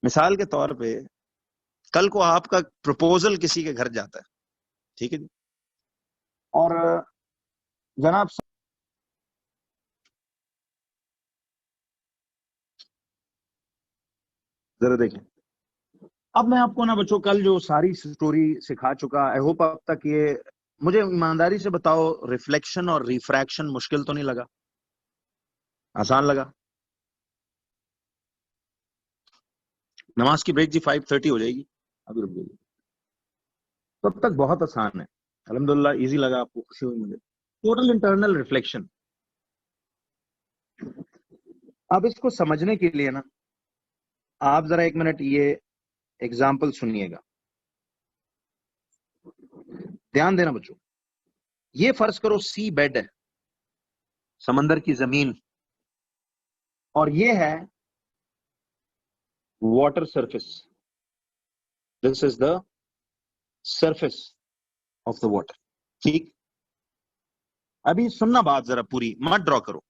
मिसाल के तौर पे कल को आपका प्रपोजल किसी के घर जाता है, ठीक है जी, और जनाब जरा देखें, अब मैं आपको ना बच्चों कल जो सारी स्टोरी सिखा चुका, आई होप अब तक ये, मुझे ईमानदारी से बताओ, रिफ्लेक्शन और रिफ्रैक्शन मुश्किल तो नहीं लगा? आसान लगा? नमाज की ब्रेक जी 5:30 हो जाएगी, अभी रुक जाइए। तब तक बहुत आसान है, अल्हम्दुलिल्लाह इजी लगा आपको, खुशी हुई मुझे। Total internal reflection. अब इसको समझने के लिए ना आप जरा एक मिनट ये एग्जाम्पल सुनिएगा, ध्यान देना बच्चों। ये फर्ज करो सी बेड है, समंदर की जमीन, और ये है water surface. This is the surface of the water. ठीक, अभी सुनना बात जरा पूरी, मत ड्रॉ करो,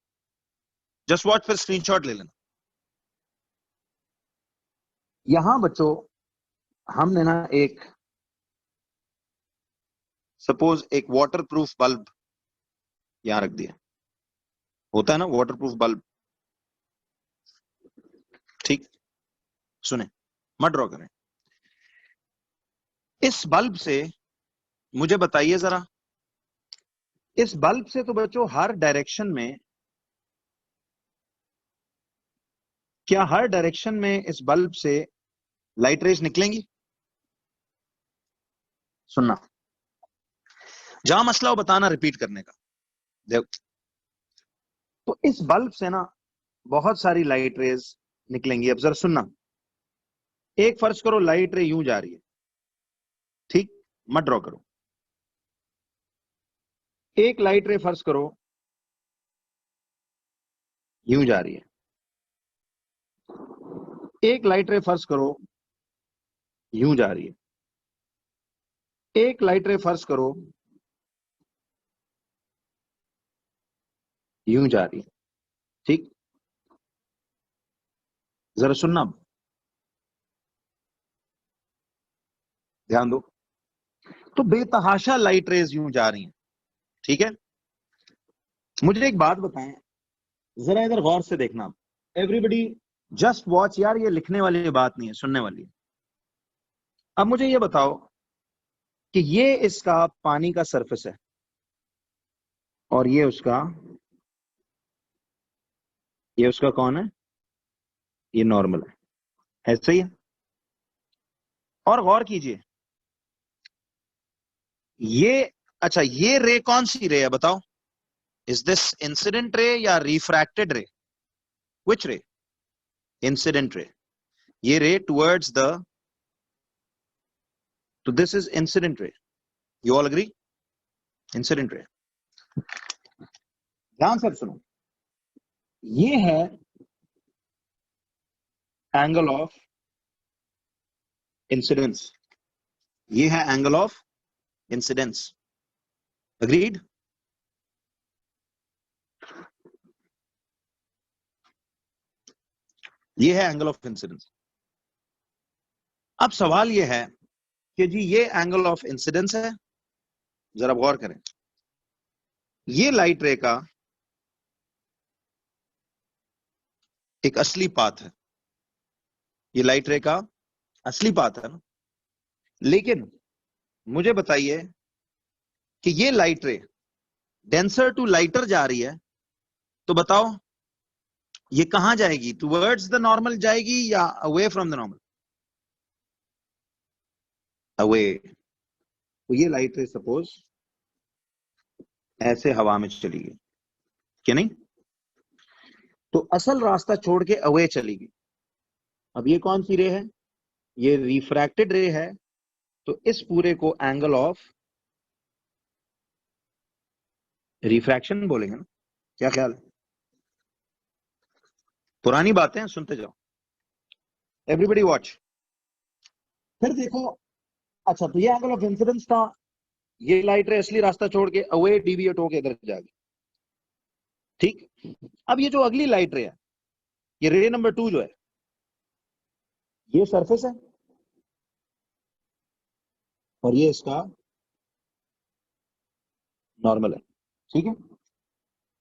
जस्ट वॉच, फिर स्क्रीनशॉट ले लेना। यहां बच्चों हमने ना एक, सपोज एक वाटर प्रूफ बल्ब यहां रख दिया, होता है ना वाटर प्रूफ बल्ब, ठीक, सुने, मत ड्रॉ करें। इस बल्ब से मुझे बताइए जरा, इस बल्ब से तो बच्चों हर डायरेक्शन में, क्या हर डायरेक्शन में इस बल्ब से लाइट रेज निकलेंगी? सुनना, जहां मसला हो बताना, रिपीट करने का। देखो, तो इस बल्ब से ना बहुत सारी लाइट रेज निकलेंगी। अब जरा सुनना, एक फर्ज करो लाइट रे यूं जा रही है, ठीक, मत ड्रॉ करो। एक लाइट रे फर्ज करो यूं जा रही है, एक लाइट रे फर्ज करो यूं जा रही है, एक लाइट रे फर्ज करो यूं जा रही है, ठीक, जरा सुनना, ध्यान दो। तो बेतहाशा लाइट रेज यूं जा रही हैं, ठीक है। मुझे एक बात बताएं, जरा इधर गौर से देखना आप, एवरीबडी जस्ट वॉच यार, ये लिखने वाली बात नहीं है, सुनने वाली है। अब मुझे ये बताओ कि ये इसका पानी का सरफेस है और ये उसका कौन है? ये नॉर्मल है, ऐसे ही है। और गौर कीजिए, ये, अच्छा ये रे कौन सी रे है बताओ? इज दिस इंसिडेंट रे या रिफ्रैक्टेड रे? विच रे? Incident ray. ये रे टुवर्ड्स द, तो this is incident ray, you all agree? Incident ray. ध्यान से सुनो, ये है एंगल ऑफ इंसिडेंस, ये है एंगल ऑफ इंसिडेंस, अग्रीड? ये है एंगल ऑफ इंसिडेंस। अब सवाल ये है कि जी ये एंगल ऑफ इंसिडेंस है, जरा गौर करें, ये लाइट रे का एक असली पाथ है, ये लाइट रे का असली पाथ है ना। लेकिन मुझे बताइए कि ये लाइट रे डेंसर टू लाइटर जा रही है, तो बताओ ये कहां जाएगी? टुवर्ड्स द नॉर्मल जाएगी या away from the normal? Away. तो ये लाइट रे सपोज ऐसे हवा में चली गई, क्या नहीं? तो असल रास्ता छोड़ के अवे चली गई। अब ये कौन सी रे है? ये रिफ्रैक्टेड रे है। तो इस पूरे को एंगल ऑफ रिफ्रैक्शन बोलेंगे ना, क्या ख्याल है? पुरानी बातें सुनते जाओ, एवरीबडी वॉच। फिर देखो, अच्छा तो ये एंगल ऑफ इंसिडेंस था, ये लाइट रे असली रास्ता छोड़ के अवे डिविएट होके इधर जाएगी, ठीक। अब ये जो अगली लाइट रे है, ये रे नंबर 2 जो है, ये सरफेस है और ये इसका नॉर्मल है, ठीक है।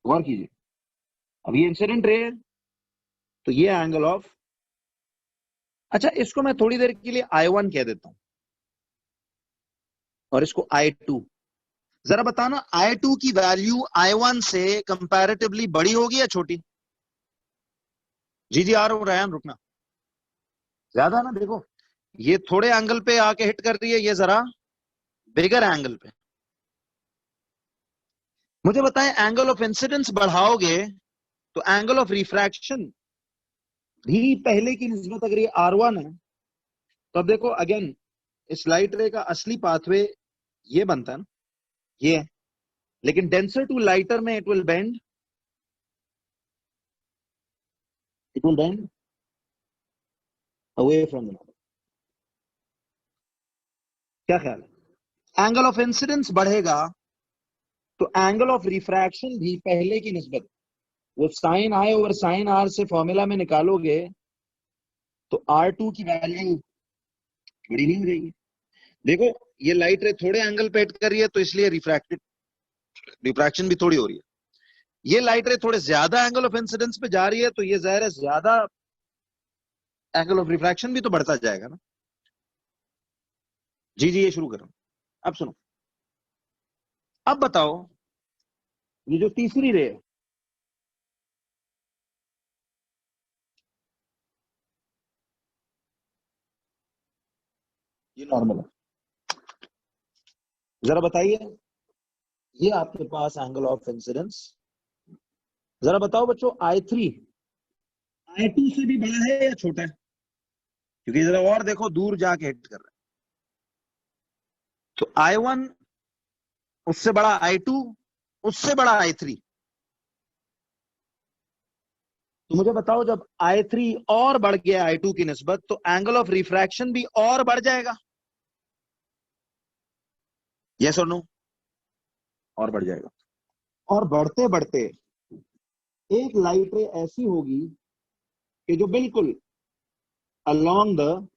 गौर कीजिए, अब ये इंसिडेंट रे है तो ये एंगल ऑफ, अच्छा इसको मैं थोड़ी देर के लिए I1 कह देता हूं और इसको I2। जरा बताना I2 की वैल्यू I1 से कंपैरेटिवली बड़ी होगी या छोटी? जी जी आ रहा हूं रैन, रुकना। ज्यादा ना, देखो ये थोड़े एंगल पे आके हिट कर रही है, ये जरा बिगर एंगल पे। मुझे बताएं, एंगल ऑफ इंसिडेंस बढ़ाओगे तो एंगल ऑफ रिफ्रैक्शन भी पहले की निस्बत अगर ये R1 है तो अब देखो अगेन, इस लाइट रे का असली पाथवे ये बनता है ना, ये है। लेकिन डेंसर टू लाइटर में it will bend away from the normal. क्या ख्याल है? एंगल ऑफ इंसिडेंस बढ़ेगा तो एंगल ऑफ रिफ्रैक्शन भी पहले की निस्बत, वो sine I over sine R से फॉर्मूला में निकालोगे तो R2 की वैल्यू बड़ी नहीं हो जाएगी। देखो ये लाइट रे थोड़े एंगल पे हिट कर रही है तो इसलिए रिफ्रैक्शन भी थोड़ी हो रही है। ये लाइट रे थोड़े ज्यादा एंगल ऑफ इंसिडेंस पे जा रही है तो ये जाहिर है ज्यादा एंगल ऑफ रिफ्रैक्शन भी तो बढ़ता जाएगा ना। जी जी ये शुरू कर रहा हूं, अब सुनो। अब बताओ, ये जो तीसरी रे है, ये नॉर्मल है। जरा बताइए, ये आपके पास एंगल ऑफ इंसिडेंस, जरा बताओ बच्चों, I3 I2 से भी बड़ा है या छोटा है? क्योंकि जरा और देखो, दूर जाके हिट कर रहा है तो I1 उससे बड़ा I2 उससे बड़ा I3। तो मुझे बताओ, जब I3 और बढ़ गया I2 की निस्बत तो एंगल ऑफ रिफ्रैक्शन भी और बढ़ जाएगा, यस और नो? और बढ़ जाएगा। और बढ़ते बढ़ते एक लाइट रे ऐसी होगी कि जो बिल्कुल अलोंग द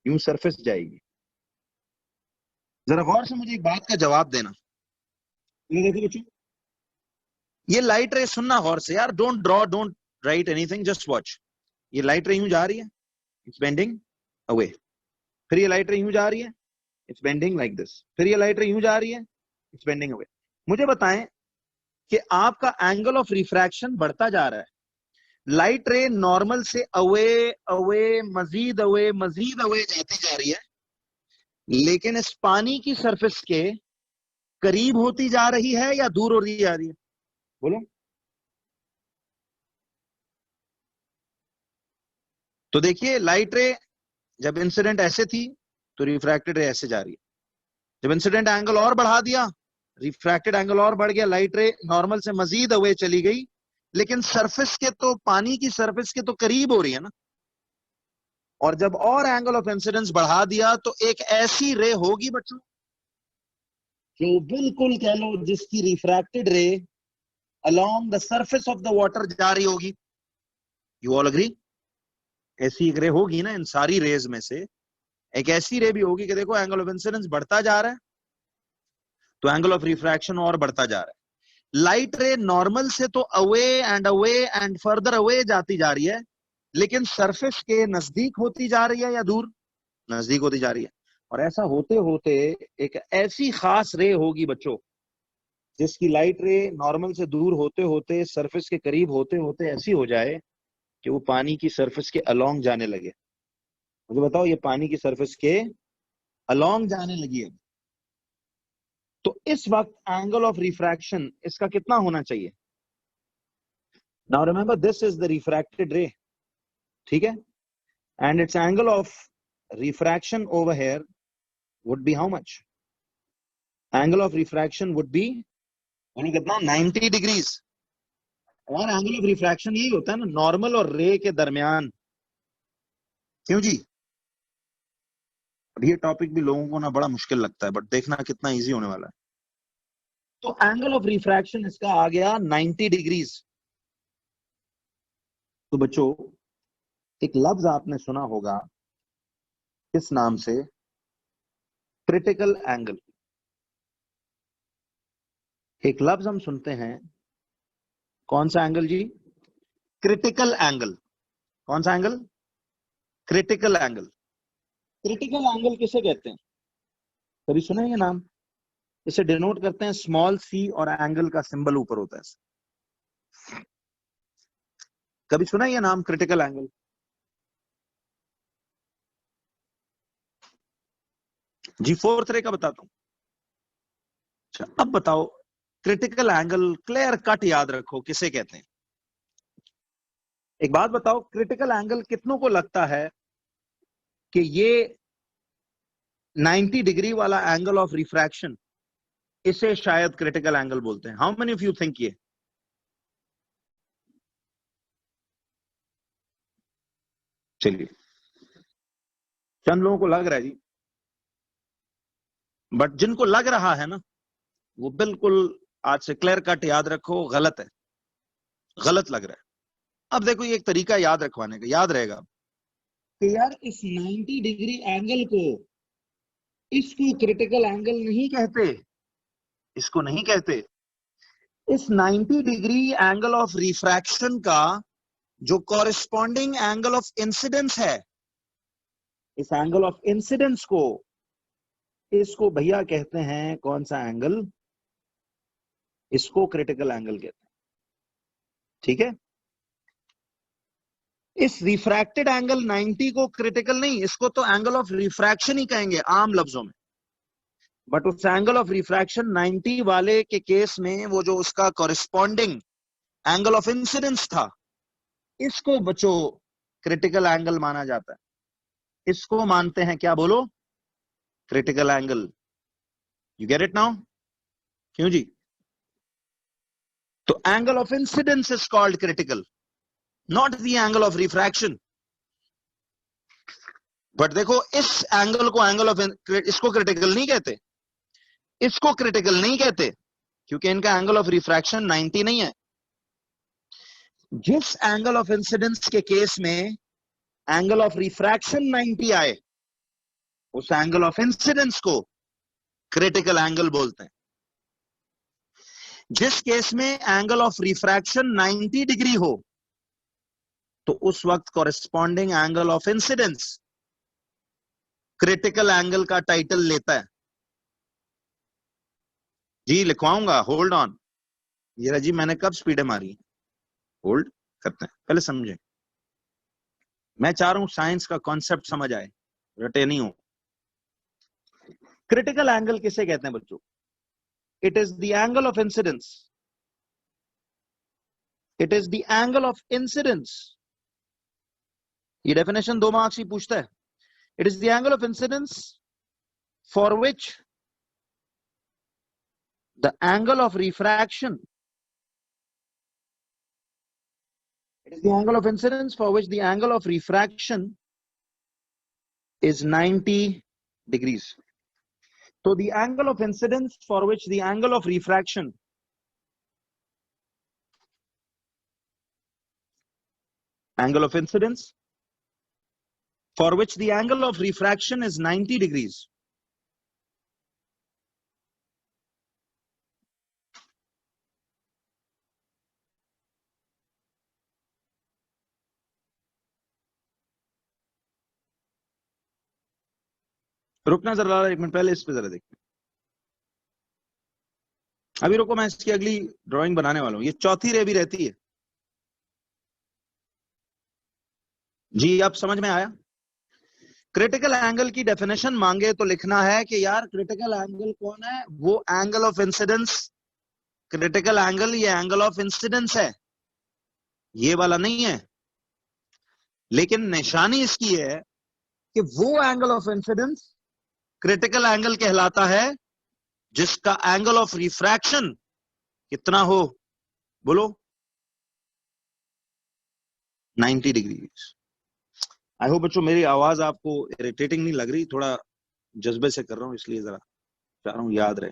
यूं सरफेस जाएगी। जरा गौर से मुझे एक बात का जवाब देना। ये देखो बच्चों, ये लाइट रे, सुनना गौर से यार, don't draw, don't write anything, just watch. ये लाइट रे यूं जा रही है, इट्स बेंडिंग अवे। फिर ये लाइट रे यूं जा रही है, इट्स बेंडिंग लाइक दिस। फिर ये लाइट रे यूं जा रही है, इट्स बेंडिंग अवे। मुझे बताएं कि आपका एंगल ऑफ रिफ्रैक्शन बढ़ता जा रहा है, लाइट रे नॉर्मल से अवे अवे मजीद अवे जाती जा रही है, लेकिन इस पानी की सरफेस के करीब होती जा रही है या दूर होती जा रही है? बोलो। तो देखिए, लाइट रे जब इंसिडेंट ऐसे थी तो रिफ्रैक्टेड रे ऐसे जा रही है। जब इंसिडेंट एंगल और बढ़ा दिया, रिफ्रैक्टेड एंगल और बढ़ गया, लाइट रे नॉर्मल से मजीद अवे चली गई, लेकिन सरफेस के तो, पानी की सरफेस के तो करीब हो रही है ना। और जब और एंगल ऑफ इंसिडेंस बढ़ा दिया तो एक ऐसी रे होगी बच्चों जो बिल्कुल कह लो जिसकी रिफ्रैक्टेड रे along the surface of the water जा रही होगी। You all agree? ऐसी एक रे होगी ना इन सारी रेज में से, एक ऐसी रे भी होगी कि देखो एंगल ऑफ इंसिडेंस बढ़ता जा रहा है तो एंगल ऑफ रिफ्रैक्शन और बढ़ता जा रहा है। लाइट रे नॉर्मल से तो अवे एंड फर्दर अवे जाती जा रही है, लेकिन सरफेस के नजदीक होती जा रही है या दूर? नजदीक होती जा रही है। और ऐसा होते होते एक ऐसी खास रे होगी बच्चों जिसकी लाइट रे नॉर्मल से दूर होते होते सरफेस के करीब होते होते ऐसी हो जाए कि वो पानी की सरफेस के अलोंग जाने लगे। मुझे बताओ, ये पानी की सरफेस के अलोंग जाने लगी है तो इस वक्त एंगल ऑफ रिफ्रैक्शन इसका कितना होना चाहिए? Now remember, this is the refracted रे, ठीक है, and it's angle of refraction over here would be how much? Angle of refraction would be कितना? 90 डिग्रीज। और एंगल ऑफ रिफ्रैक्शन यही होता है ना, नॉर्मल और रे के दरमियान। क्यों जी? अब ये टॉपिक भी लोगों को ना बड़ा मुश्किल लगता है, बट देखना कितना इजी होने वाला है। तो एंगल ऑफ रिफ्रैक्शन इसका आ गया 90 डिग्रीज। तो बच्चों, एक लफ्ज आपने सुना होगा किस नाम से? Critical angle. एक लफ्ज हम सुनते हैं, कौन सा एंगल जी? Critical angle. कौन सा angle? Critical angle. Critical angle किसे कहते हैं? कभी सुना है ये नाम? इसे डिनोट करते हैं स्मॉल सी और एंगल का सिंबल ऊपर होता है। कभी सुना है ये नाम क्रिटिकल एंगल? जी फोर्थ रे का बताता हूं। अच्छा अब बताओ, क्रिटिकल एंगल क्लियर कट याद रखो किसे कहते हैं। एक बात बताओ, क्रिटिकल एंगल कितनों को लगता है कि ये 90 डिग्री वाला एंगल ऑफ रिफ्रैक्शन, इसे शायद क्रिटिकल एंगल बोलते हैं? How many of you think ये? चलिए, चंद लोगों को लग रहा है जी, बट जिनको लग रहा है ना, वो बिल्कुल आज से क्लियर कट याद रखो, गलत है, गलत लग रहा है। अब देखो, ये एक तरीका याद रखवाने का, याद रहेगा कि यार इस 90 डिग्री एंगल को, इसको क्रिटिकल एंगल नहीं कहते, इसको नहीं कहते। इस 90 डिग्री एंगल ऑफ रिफ्रैक्शन का जो कॉरेस्पॉन्डिंग एंगल ऑफ इंसिडेंस है, इस एंगल ऑफ इंसिडेंस को, इसको भैया कहते हैं कौन सा एंगल? इसको क्रिटिकल एंगल कहते हैं। ठीक है, इस रिफ्रैक्टेड एंगल 90 को क्रिटिकल नहीं, इसको तो एंगल ऑफ रिफ्रैक्शन ही कहेंगे आम लफ्जों में। बट उस एंगल ऑफ रिफ्रैक्शन 90 वाले के केस में वो जो उसका कॉरेस्पॉन्डिंग एंगल ऑफ इंसिडेंस था, इसको बच्चों क्रिटिकल एंगल माना जाता है। इसको मानते हैं क्या? बोलो, critical angle. You get it now? क्यों जी? तो angle of incidence is called critical, not the angle of refraction. But देखो, इस एंगल को एंगल ऑफ, इसको क्रिटिकल नहीं कहते, इसको क्रिटिकल नहीं कहते, क्योंकि इनका एंगल ऑफ रिफ्रैक्शन 90 नहीं है। जिस एंगल ऑफ इंसिडेंस के केस में एंगल ऑफ रिफ्रैक्शन 90 आए, उस एंगल ऑफ इंसिडेंस को क्रिटिकल एंगल बोलते हैं। जिस केस में एंगल ऑफ रिफ्रैक्शन 90 डिग्री हो, तो उस वक्त corresponding angle of incidence critical angle का टाइटल लेता है। जी लिखवाऊंगा, होल्ड ऑन। ये जी मैंने कब स्पीडे मारी, होल्ड करते हैं, पहले समझे। मैं चाह रहा हूं साइंस का कॉन्सेप्ट समझ आए, रटे नहीं हो। क्रिटिकल एंगल किसे कहते हैं बच्चों? It is the angle of incidence, it is the angle of incidence. ये डेफिनेशन 2 मार्क्स ही पूछता है। It is the angle of incidence for which the angle of refraction, it is the angle of incidence for which the angle of refraction is 90 degrees. So the angle of incidence for which the angle of refraction for which the angle of refraction is 90 degrees. रुकना जरा, एक minute पहले इस पे जरा देखते हैं। अभी रुको, मैं इसकी अगली ड्राइंग बनाने वाला हूं। ये चौथी रे भी रहती है जी, अब समझ में आया? क्रिटिकल एंगल की डेफिनेशन मांगे तो लिखना है कि यार क्रिटिकल एंगल कौन है? वो angle of incidence, critical angle ये एंगल ऑफ इंसिडेंस है, ये वाला नहीं है। लेकिन निशानी इसकी है कि वो angle of incidence critical angle कहलाता है जिसका एंगल ऑफ रिफ्रैक्शन कितना हो? बोलो, 90 डिग्री। आई होप बच्चों मेरी आवाज आपको इरिटेटिंग नहीं लग रही, थोड़ा जज्बे से कर रहा हूं, इसलिए जरा चाह रहा हूं याद रहे।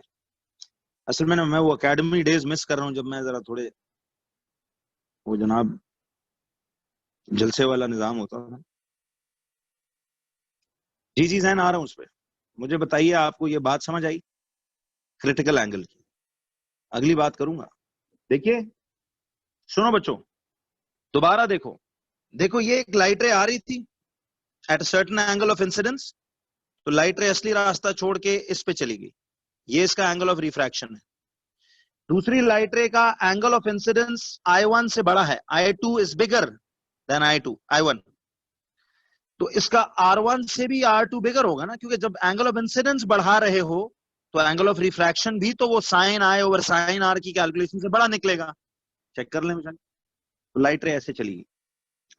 असल में ना मैं वो एकेडमी डेज मिस कर रहा हूं जब मैं जरा थोड़े वो जनाब जलसे वाला निजाम होता था। जी जी जहन आ रहा हूं उस पर। मुझे बताइए, आपको ये बात समझ आई क्रिटिकल एंगल की? अगली बात करूंगा। देखिए, सुनो बच्चों, दोबारा देखो। देखो, ये एक लाइट रे आ रही थी at a certain angle of incidence, तो लाइट रे असली रास्ता छोड़ के इस पे चली गई। ये इसका एंगल ऑफ रिफ्रैक्शन है। दूसरी लाइट रे का एंगल ऑफ इंसिडेंस I1 से बड़ा है, I2 is bigger than I1। तो इसका R1 से भी R2 बिगर होगा ना, क्योंकि जब एंगल ऑफ इंसिडेंस बढ़ा रहे हो तो एंगल ऑफ रिफ्रैक्शन भी तो वो sine I over sine R की कैलकुलेशन से बड़ा निकलेगा। चेक कर लें। तो लाइट रे ऐसे चलेगी।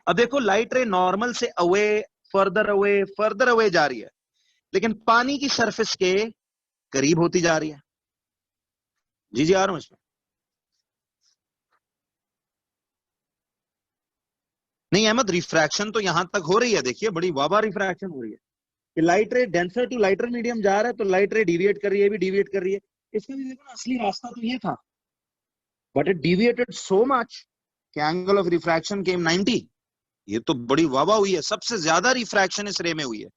अब देखो, लाइट रे नॉर्मल से फर्दर अवे जा रही है, लेकिन पानी की सरफेस के करीब होती जा रही है। जी जी आ रहा हूं इसमें। नहीं अहमद, रिफ्रैक्शन तो यहां तक हो रही है, देखिए बड़ी वाबा रिफ्रैक्शन हो रही है कि लाइट रे डेंसर टू लाइटर मीडियम जा रहा है, तो लाइट रे डिविएट कर रही है, भी डिविएट कर रही है। इसका भी देखो ना, असली रास्ता तो ये था, but it deviated so much कि एंगल ऑफ रिफ्रैक्शन केम 90। ये तो बड़ी वाबा हुई है, सबसे ज्यादा रिफ्रैक्शन इस रे में हुई है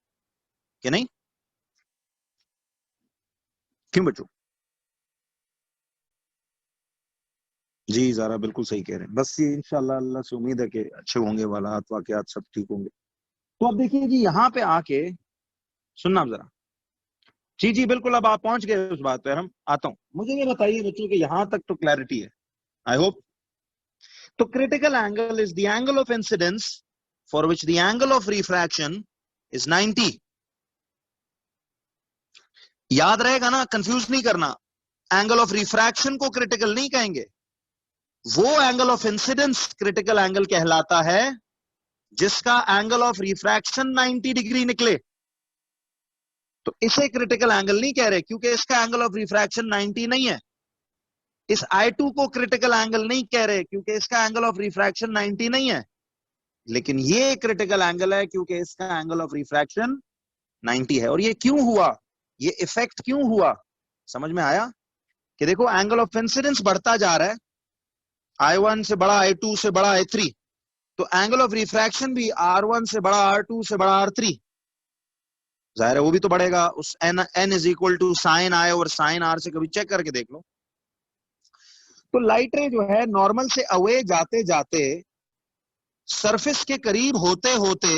कि नहीं? क्यों बच्चों? जी ज़ारा बिल्कुल सही कह रहे हैं। बस ये इंशाल्लाह अल्लाह से उम्मीद है कि अच्छे होंगे, वालात वाकयात सब ठीक होंगे। तो अब देखिए जी, यहाँ पे आके सुनना जरा। जी जी बिल्कुल, अब आप पहुंच गए उस बात पे, हम आता हूं। मुझे ये बताइए बच्चों कि यहां तक तो क्लैरिटी है, आई होप। तो critical angle is the angle of incidence for which the angle of refraction is 90। याद रहेगा ना, कंफ्यूज नहीं करना। एंगल ऑफ रिफ्रैक्शन को क्रिटिकल नहीं कहेंगे, वो angle of incidence critical angle कहलाता है जिसका एंगल ऑफ रिफ्रैक्शन 90 डिग्री निकले। तो इसे क्रिटिकल एंगल नहीं कह रहे, क्योंकि इसका एंगल ऑफ रिफ्रैक्शन 90 नहीं है। इस I2 को क्रिटिकल एंगल नहीं कह रहे, क्योंकि इसका एंगल ऑफ रिफ्रैक्शन 90 नहीं है। लेकिन ये क्रिटिकल एंगल है क्योंकि इसका एंगल ऑफ रिफ्रैक्शन 90 है। और ये क्यों हुआ, ये इफेक्ट क्यों हुआ, समझ में आया? कि देखो, एंगल ऑफ इंसिडेंस बढ़ता जा रहा है, I1 से बड़ा, I2 से बड़ा, I3। तो एंगल ऑफ रिफ्रैक्शन भी R1 से बड़ा, R2 से बड़ा, R3। जाहिर है वो भी तो बढ़ेगा। उस n is equal to sine I और साइन R से कभी चेक करके देख लो। तो लाइट रे जो है नॉर्मल से अवे जाते जाते सरफेस के करीब होते होते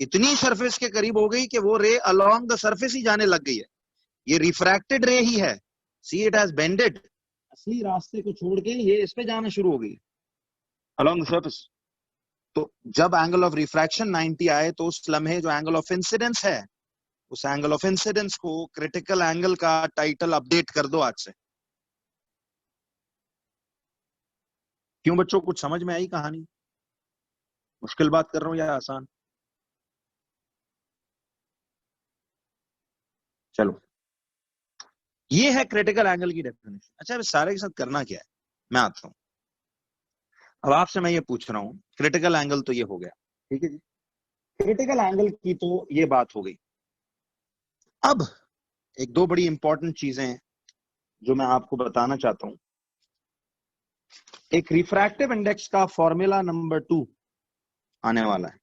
इतनी सरफेस के करीब हो गई कि वो रे अलोंग द सरफेस ही जाने लग गई है। ये रिफ्रैक्टेड रे ही है, सी इट हैज बेंडेड। असली रास्ते को छोड़ के ये इस पे जाना शुरू हो गई अलोंग द सरफेस। तो जब एंगल ऑफ रिफ्रैक्शन 90 आए तो उस लम्हे जो एंगल ऑफ इंसिडेंस है, उस एंगल ऑफ इंसिडेंस को क्रिटिकल एंगल का टाइटल अपडेट कर दो आज से। क्यों बच्चों, कुछ समझ में आई कहानी? मुश्किल बात कर रहा हूं या आसान? चलो, ये है क्रिटिकल एंगल की डेफिनेशन। अच्छा, अब सारे के साथ करना क्या है, मैं आता हूं। अब आपसे मैं ये पूछ रहा हूं, क्रिटिकल एंगल तो ये हो गया, ठीक है जी। क्रिटिकल एंगल की तो ये बात हो गई। अब एक दो बड़ी इंपॉर्टेंट चीजें हैं जो मैं आपको बताना चाहता हूं। एक रिफ्रैक्टिव इंडेक्स का फॉर्मूला नंबर 2 आने वाला है।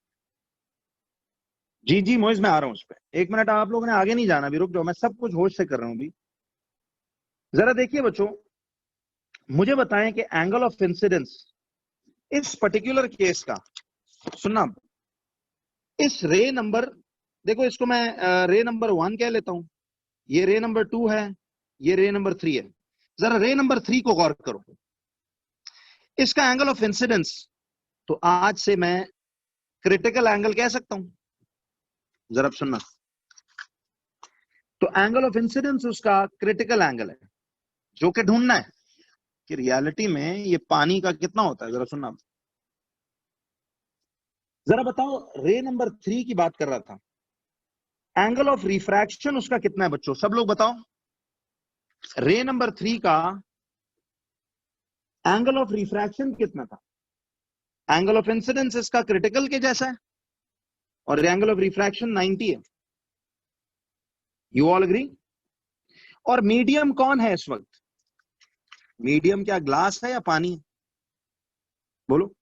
जी जी मोइज, मैं आ रहा हूं उस पर। एक मिनट, आप लोगों ने आगे नहीं जाना, भी रुक जाओ, मैं सब कुछ होश से कर रहा हूं भी। जरा देखिए बच्चों, मुझे बताएं कि एंगल ऑफ इंसिडेंस इस पर्टिकुलर केस का, सुनना, इस रे नंबर, देखो इसको मैं रे नंबर 1 कह लेता हूं, ये रे नंबर 2 है, ये रे नंबर 3 है। जरा रे नंबर 3 को गौर करो, इसका एंगल ऑफ इंसिडेंस तो आज से मैं क्रिटिकल एंगल कह सकता हूं। जरा सुनना, तो एंगल ऑफ इंसिडेंस उसका क्रिटिकल एंगल है, जो कि ढूंढना है कि रियलिटी में ये पानी का कितना होता है। जरा सुनना, जरा बताओ, रे नंबर 3 की बात कर रहा था, एंगल ऑफ रिफ्रैक्शन उसका कितना है बच्चों, सब लोग बताओ। रे नंबर 3 का एंगल ऑफ रिफ्रैक्शन कितना था? एंगल ऑफ इंसिडेंस इसका क्रिटिकल के जैसा है, और एंगल ऑफ रिफ्रैक्शन 90 है। You all agree? और मीडियम कौन है इस वक्त? मीडियम क्या ग्लास है या पानी है? बोलो।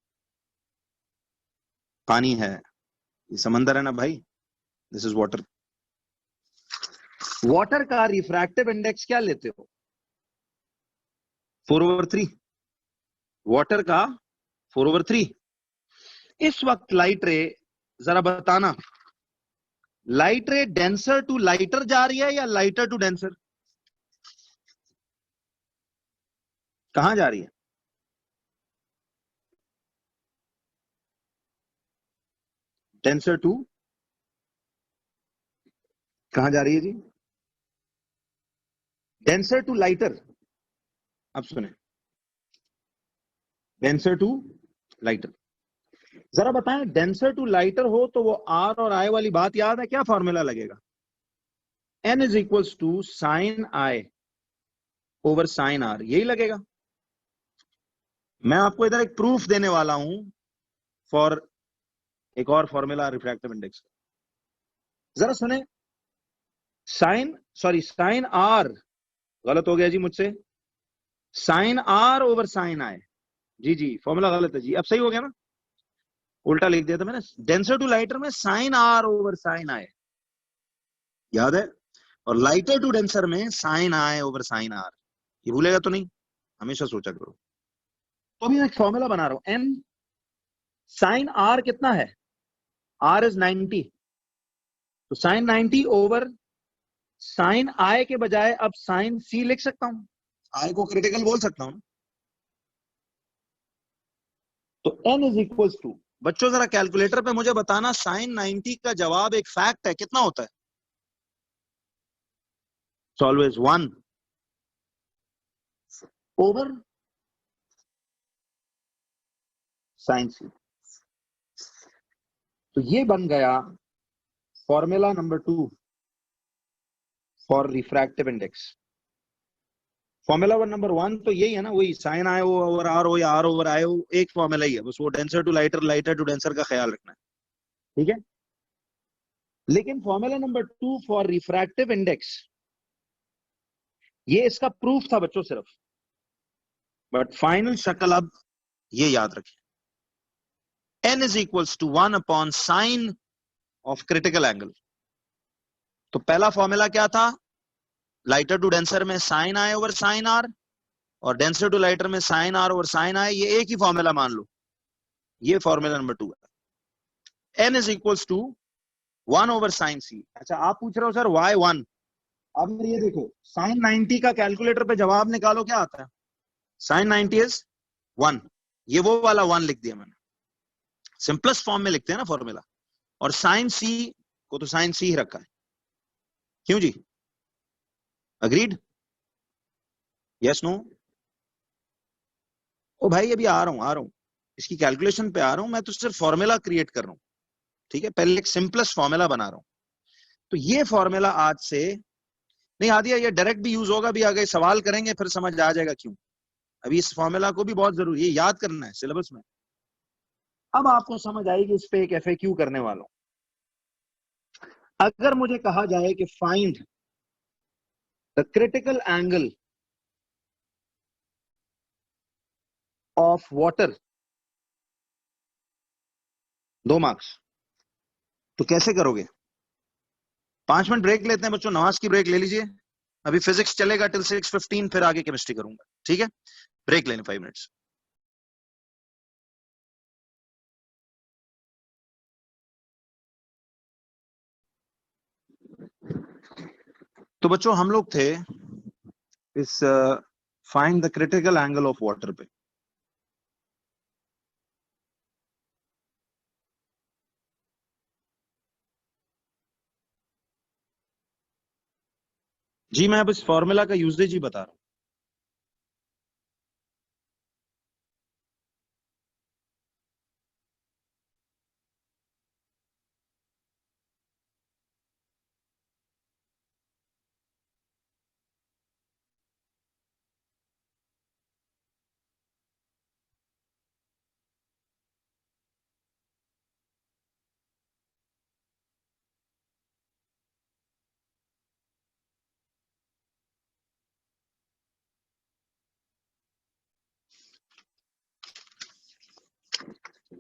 पानी है, ये समंदर है ना भाई, दिस इज वाटर। वाटर का रिफ्रैक्टिव इंडेक्स क्या लेते हो? 4/3। वाटर का 4/3। इस वक्त लाइट रे, जरा बताना, लाइट रे डेंसर टू लाइटर जा रही है या लाइटर टू डेंसर? कहां जा रही है? डेंसर टू, कहां जा रही है जी? Denser to lighter. अब सुने, डेंसर टू लाइटर। जरा बताएं, डेंसर टू लाइटर हो तो वो आर और आई वाली बात याद है? क्या फॉर्मूला लगेगा? N is equals to sine I over sine R, यही लगेगा। मैं आपको इधर एक प्रूफ देने वाला हूं फॉर एक और फॉर्मूला रिफ्रैक्टिव इंडेक्स। जरा सुने, साइन, सॉरी साइन आर, गलत हो गया जी मुझसे, sine R over sine I. जी जी, फॉर्मूला गलत है जी, अब सही हो गया ना? उल्टा लिख दिया था मैंने। डेंसर टू लाइटर में sine R over sine I, याद है? और लाइटर टू डेंसर में sine I over sine R, ये भूलेगा तो नहीं, हमेशा सोचा करो। तो अभी मैं एक फॉर्मूला बना रहा हूं, एन साइन आर कितना है? आर इज 90, तो साइन 90 ओवर साइन आई के बजाय अब साइन सी लिख सकता हूं, आई को क्रिटिकल बोल सकता हूं। तो एन इज इक्वल्स टू, बच्चों जरा कैलकुलेटर पे मुझे बताना, साइन 90 का जवाब एक फैक्ट है, कितना होता है? ऑलवेज 1 ओवर साइन सी। तो ये बन गया formula number 2 for refractive index. Formula number 1 तो यही है ना, वही साइन आए ओवर आर हो या आर ओवर आए हो, एक फॉर्मूला ही है बस, वो denser to lighter, lighter to denser का ख्याल रखना है, ठीक है? लेकिन formula number 2 for refractive index, ये इसका प्रूफ था बच्चों सिर्फ, बट फाइनल शक्ल अब ये याद रखें, n is equals to 1 upon sine of critical angle. तो पहला फॉर्मूला क्या था? लाइटर टू डेंसर में sine I over sine R, और डेंसर टू लाइटर में sine R over sine I, ये एक ही फॉर्मूला मान लो, ये फॉर्मूला नंबर 2 है। n is equals to 1 over sine C. अच्छा, आप पूछ रहे हो सर वाई 1? अब ये देखो, साइन 90 का कैलकुलेटर पे जवाब निकालो, क्या आता है? साइन 90 इज 1, ये वो वाला 1 लिख दिया मैंने, सिंपलेस्ट फॉर्म में लिखते हैं ना फॉर्मूला। और साइन सी को तो साइन सी ही रखा है, क्यों जी? अग्रीड? Yes no? ओ भाई अभी आ रहा हूं, इसकी कैलकुलेशन पे आ रहा हूं, मैं तो सिर्फ फॉर्मूला क्रिएट कर रहा हूं, ठीक है? पहले एक सिंपलेस्ट फॉर्मूला बना रहा हूं। तो ये फॉर्मूला आज से नहीं, आदि ये डायरेक्ट भी यूज होगा, भी आगे सवाल करेंगे फिर समझ आ जाएगा क्यों। अभी इस फॉर्मूला को भी बहुत जरूरी है, याद करना है सिलेबस में। अब आपको समझ आएगी, इस पे एक एफएक्यू करने वाला हूं। अगर मुझे कहा जाए कि find the critical angle of water, 2 marks, तो कैसे करोगे? 5 मिनट ब्रेक लेते हैं बच्चों, नमाज की ब्रेक ले लीजिए। अभी फिजिक्स चलेगा टिल 6:15, फिर आगे केमिस्ट्री करूंगा, ठीक है? ब्रेक लेने 5 मिनट्स। तो बच्चों हम लोग थे इस find the critical angle of water पे। जी मैं अब इस फॉर्मूला का यूजेज ही बता रहा हूं।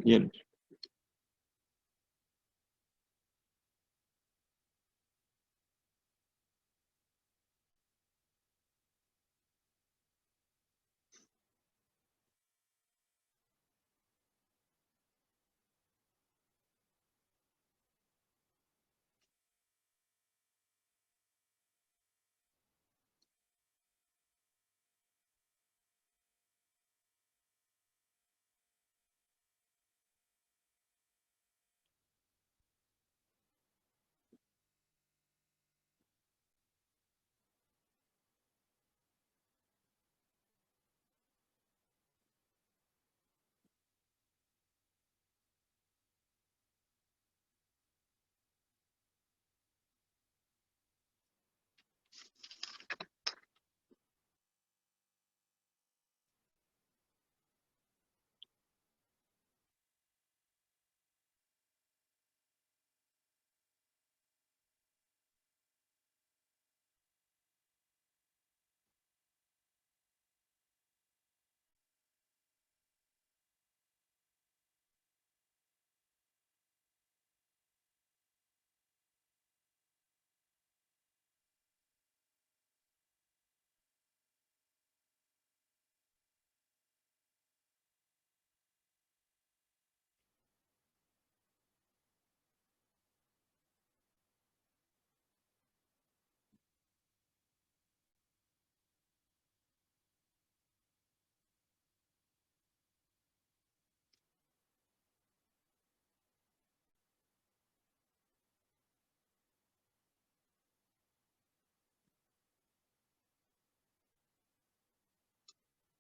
ये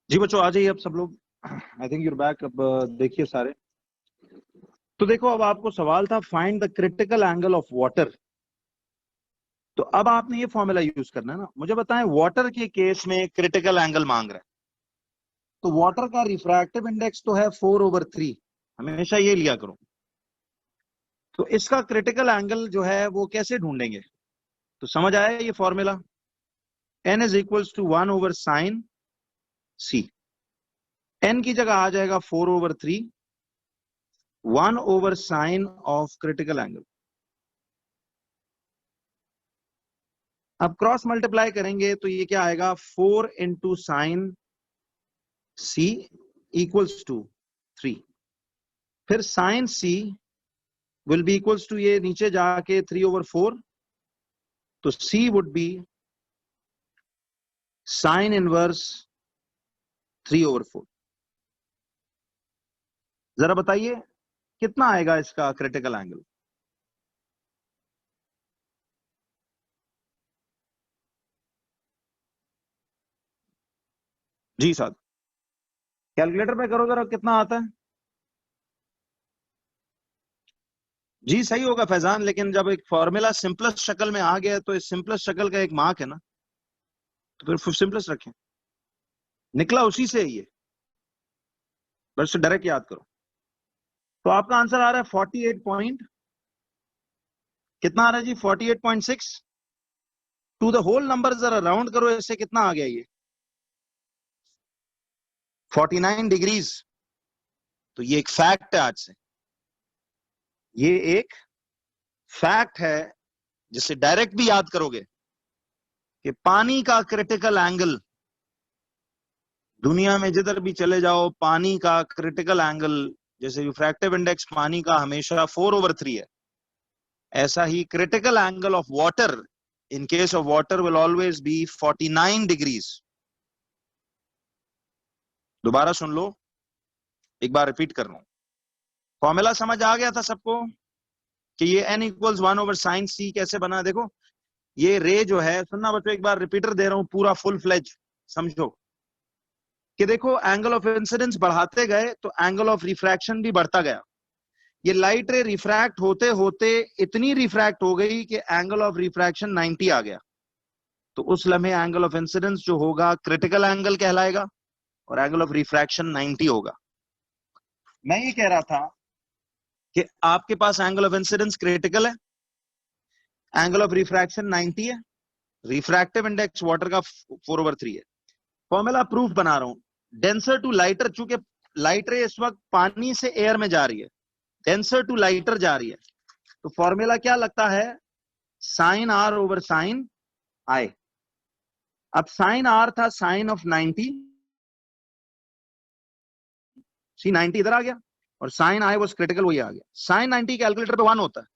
जी बच्चों आ जाइए अब सब लोग। I think you're back. अब देखिए सारे। तो देखो अब आपको सवाल था find the critical angle of water. तो अब आपने ये फॉर्मूला यूज करना है ना। मुझे बताएं वाटर के केस में क्रिटिकल एंगल मांग रहा है, तो वाटर का रिफ्रैक्टिव इंडेक्स तो है 4/3, हमेशा ये लिया करो। तो इसका क्रिटिकल एंगल जो है वो कैसे ढूंढेंगे? तो समझ आया ये formula, n is equals to 1/sin c। n की जगह आ जाएगा 4/3, 1/sin ऑफ क्रिटिकल एंगल। अब क्रॉस मल्टीप्लाई करेंगे तो ये क्या आएगा, 4 into sine c equals to 3। फिर sine c will be equals to, ये नीचे जाके 3/4, तो c would be sine inverse 3/4। जरा बताइए कितना आएगा इसका क्रिटिकल एंगल? जी साहब, कैलकुलेटर पे करो जरा, कितना आता है? जी सही होगा फैजान, लेकिन जब एक फॉर्मूला सिंपलेस्ट शक्ल में आ गया तो इस सिंपलेस्ट शक्ल का एक मार्क है ना, तो फिर सिंपलेस्ट रखें। निकला उसी से ही है, बस डायरेक्ट याद करो। तो आपका आंसर आ रहा है 48 पॉइंट, कितना आ रहा है जी, 48.6 टू द होल नंबर। जरा राउंड करो, इससे कितना आ गया ये, 49 डिग्रीज। तो ये एक फैक्ट है, आज से ये एक फैक्ट है जिसे डायरेक्ट भी याद करोगे कि पानी का क्रिटिकल एंगल, दुनिया में जिधर भी चले जाओ पानी का क्रिटिकल एंगल, जैसे रिफ्रैक्टिव इंडेक्स पानी का हमेशा 4/3 है, ऐसा ही critical angle of water in case of water will always be 49 degrees. दोबारा सुन लो, एक बार रिपीट कर रहा हूं। फॉर्मूला समझ आ गया था सबको कि ये n इक्वल्स 1/sin c कैसे बना? देखो ये रे जो है, सुनना बच्चों, एक बार रिपीटर दे रहा हूं पूरा फुल फ्लेज, समझो कि देखो एंगल ऑफ इंसिडेंस बढ़ाते गए तो एंगल ऑफ रिफ्रैक्शन भी बढ़ता गया। ये लाइट रे रिफ्रैक्ट होते होते इतनी रिफ्रैक्ट हो गई कि एंगल ऑफ रिफ्रैक्शन 90 आ गया। तो उस लम्हे एंगल ऑफ इंसिडेंस जो होगा क्रिटिकल एंगल कहलाएगा और एंगल ऑफ रिफ्रैक्शन 90 होगा। मैं ये कह रहा था कि आपके पास एंगल ऑफ इंसिडेंस क्रिटिकल है, एंगल ऑफ रिफ्रैक्शन 90 है, रिफ्रैक्टिव इंडेक्स वाटर का 4/3 है। फॉर्मूला प्रूफ बना रहा हूं, डेंसर टू लाइटर, चूंकि लाइट रे इस वक्त पानी से एयर में जा रही है, डेंसर टू लाइटर जा रही है, तो फॉर्मूला क्या लगता है, साइन आर ओवर साइन आई। अब साइन आर था साइन ऑफ 90, सी 90 इधर आ गया, और साइन आई वॉज क्रिटिकल, वही आ गया। साइन 90 कैलकुलेटर पे 1 होता है,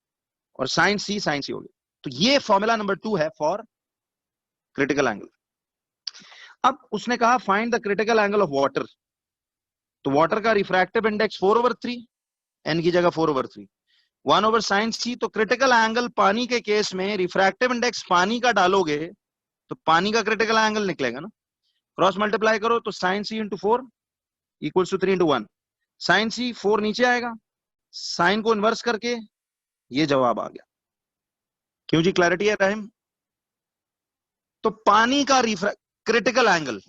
और साइन सी हो गया। तो ये फॉर्मूला नंबर 2 है फॉर क्रिटिकल एंगल। अब उसने कहा find the critical angle of water. तो वाटर का रिफ्रैक्टिव इंडेक्स 4/3, एन की जगह 4/3, 1/sin c। तो क्रिटिकल एंगल पानी के केस में रिफ्रैक्टिव इंडेक्स पानी का डालोगे तो पानी का क्रिटिकल एंगल निकलेगा ना। क्रॉस मल्टीप्लाई करो तो sine C into 4 equals to 3/1। Sine C 4 नीचे आएगा, साइन को इन्वर्स करके ये जवाब आ गया। क्यों जी, क्लैरिटी है रहीम? तो पानी का क्रिटिकल एंगल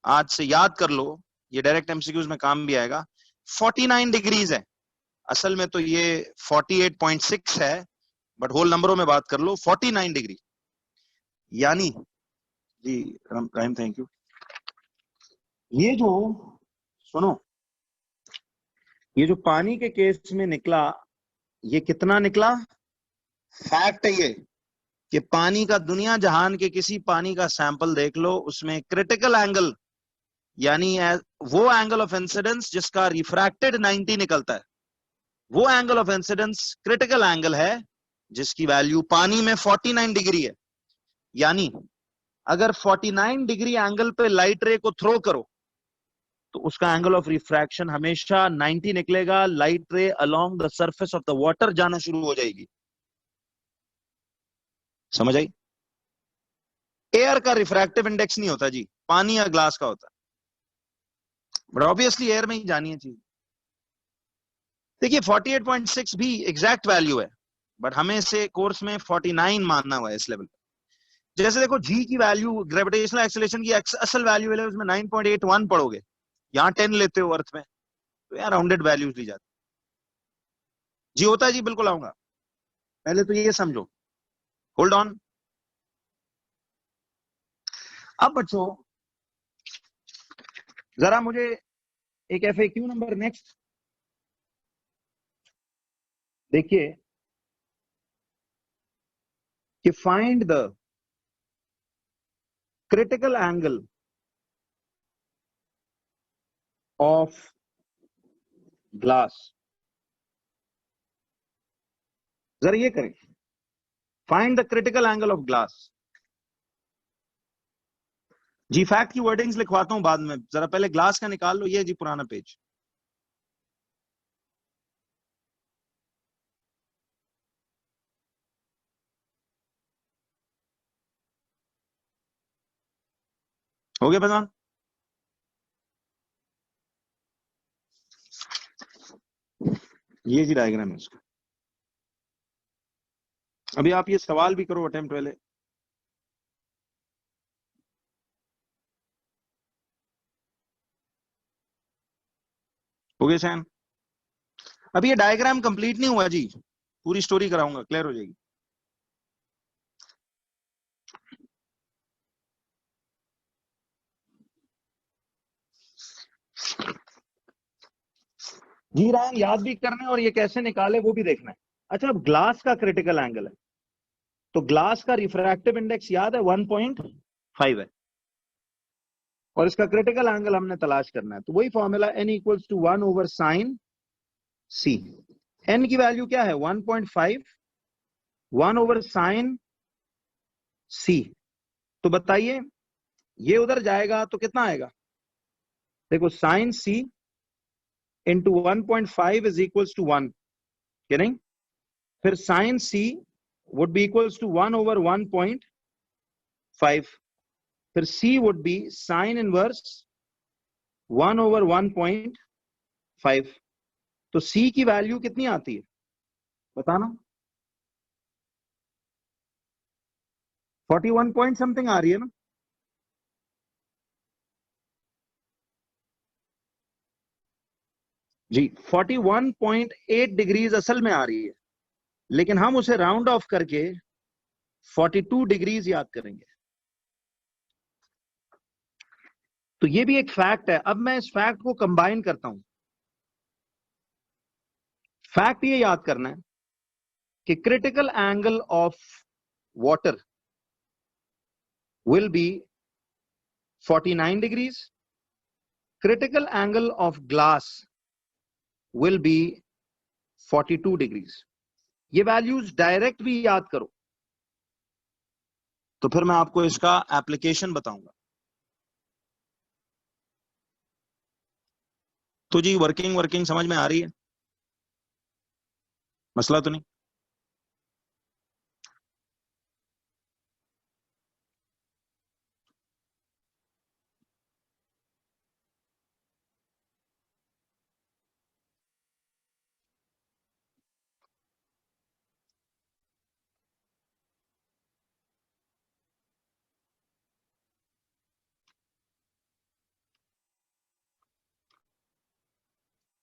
आज से याद कर लो, ये डायरेक्ट एमसीक्यूज में काम भी आएगा, 49 डिग्रीज है। असल में तो ये 48.6 है, बट होल नंबरों में बात कर लो, 49 डिग्री। यानी जी रहीम थैंक यू। ये जो, सुनो, ये जो पानी के केस में निकला, ये कितना निकला? फैक्ट है ये कि पानी का, दुनिया जहान के किसी पानी का सैंपल देख लो, उसमें क्रिटिकल एंगल यानी वो एंगल ऑफ इंसिडेंस जिसका रिफ्रैक्टेड 90 निकलता है, वो angle of incidence critical angle है जिसकी वैल्यू पानी में 49 डिग्री है। यानी अगर 49 डिग्री एंगल पे लाइट रे को थ्रो करो तो उसका एंगल ऑफ रिफ्रैक्शन हमेशा 90 निकलेगा। लाइट रे along the surface of the water जाना शुरू हो जाएगी। समझ आई? एयर का रिफ्रैक्टिव इंडेक्स नहीं होता जी, पानी या ग्लास का होता है। बट ऑब्वियसली एयर में ही जानी है चीज। देखिए 48.6 भी एग्जैक्ट वैल्यू है, बट हमें इसे कोर्स में 49 मानना हुआ है इस लेवल पे। जैसे देखो जी की वैल्यू, ग्रेविटेशनल एक्सेलरेशन की असल वैल्यू है उसमें 9.81 पढ़ोगे, यहाँ 10 लेते हो अर्थ में, तो यार राउंडेड वैल्यूज ली जाती। जी होता है जी, बिल्कुल आऊंगा, पहले तो ये समझो, होल्ड ऑन। अब बच्चों जरा मुझे एक FAQ नंबर नेक्स्ट देखिए कि find the critical angle of glass. जरा ये करें, find the critical angle of glass. जी फैक्ट की वर्डिंग्स लिखवाता हूं बाद में, जरा पहले ग्लास का निकाल लो। ये जी पुराना पेज, हो गया पहचान? ये जी डायग्राम है उसका। अभी आप ये सवाल भी करो अटेम्प्ट पहले। हो गया चैन? अभी ये डायग्राम कंप्लीट नहीं हुआ जी, पूरी स्टोरी कराऊंगा, क्लियर हो जाएगी। जी रायन याद भी करना है और ये कैसे निकाले वो भी देखना है। अच्छा, अब ग्लास का क्रिटिकल एंगल है, तो ग्लास का रिफ्रैक्टिव इंडेक्स याद है 1.5 है, और इसका क्रिटिकल एंगल हमने तलाश करना है। तो वही formula n equals to 1/sin c। n की वैल्यू क्या है 1.5, 1/sin c। तो बताइए ये उधर जाएगा तो कितना आएगा? देखो sin c into 1.5 is equals to 1, क्या नहीं? फिर sin c would be equals to 1/1.5, फिर c would be sin inverse 1/1.5। तो c की वैल्यू कितनी आती है बताना? 41 पॉइंट समथिंग आ रही है ना? जी 41.8 डिग्रीज असल में आ रही है, लेकिन हम उसे राउंड ऑफ करके 42 डिग्रीज याद करेंगे। तो ये भी एक फैक्ट है। अब मैं इस फैक्ट को कंबाइन करता हूं। फैक्ट ये याद करना है कि critical angle of water will be 49 degrees, critical angle of glass will be 42 degrees. ये वैल्यूज डायरेक्ट भी याद करो, तो फिर मैं आपको इसका एप्लीकेशन बताऊंगा। तो जी वर्किंग वर्किंग समझ में आ रही है? मसला तो नहीं?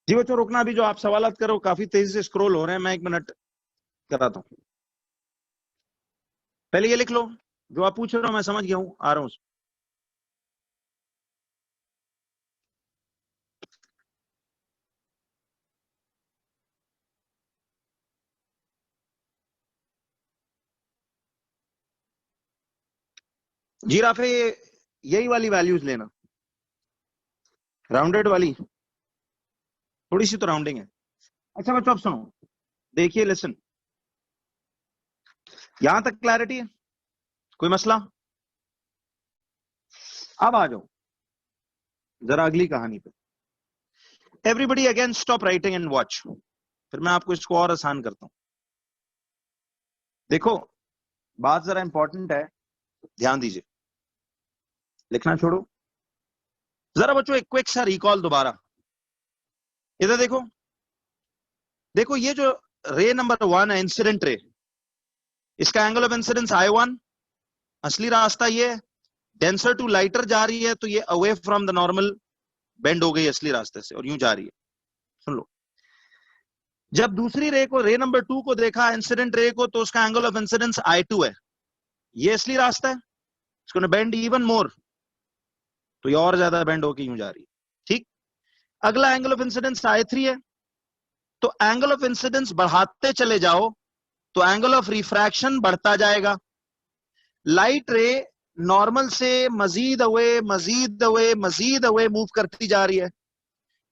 जी बच्चों रुकना, अभी जो आप सवालत करो काफी तेजी से स्क्रॉल हो रहे हैं, मैं 1 मिनट कराता हूं। पहले ये लिख लो जो आप पूछ रहे हो, मैं समझ गया हूं, आ रहा हूं। जी राफे, यही वाली वैल्यूज लेना, राउंडेड वाली, थोड़ी सी तो राउंडिंग है। अच्छा बच्चों अब सुनो, देखिए लिसन, यहां तक क्लैरिटी है? कोई मसला? अब आ जाओ जरा अगली कहानी पे। Everybody again stop writing and watch, फिर मैं आपको इसको और आसान करता हूं। देखो बात जरा इंपॉर्टेंट है, ध्यान दीजिए, लिखना छोड़ो। जरा बच्चों एक क्विक सा रिकॉल दोबारा, इधर देखो, देखो ये जो रे नंबर 1 है इंसिडेंट रे, इसका एंगल ऑफ इंसिडेंस I1, असली रास्ता ये है, डेंसर टू लाइटर जा रही है तो ये away from the normal bend हो गई असली रास्ते से और यूं जा रही है। सुन लो, जब दूसरी रे को, रे नंबर 2 को देखा इंसिडेंट रे को, तो उसका एंगल ऑफ इंसिडेंस I2 है, ये असली रास्ता है, इसको बेंड इवन मोर, तो ये और ज्यादा बेंड होके यूं जा रही है। ठीक, अगला एंगल ऑफ इंसिडेंस I3 है, तो एंगल ऑफ इंसिडेंस बढ़ाते चले जाओ तो एंगल ऑफ रिफ्रैक्शन बढ़ता जाएगा। लाइट रे नॉर्मल से मजीद अवे मजीद अवे मजीद अवे मूव करती जा रही है,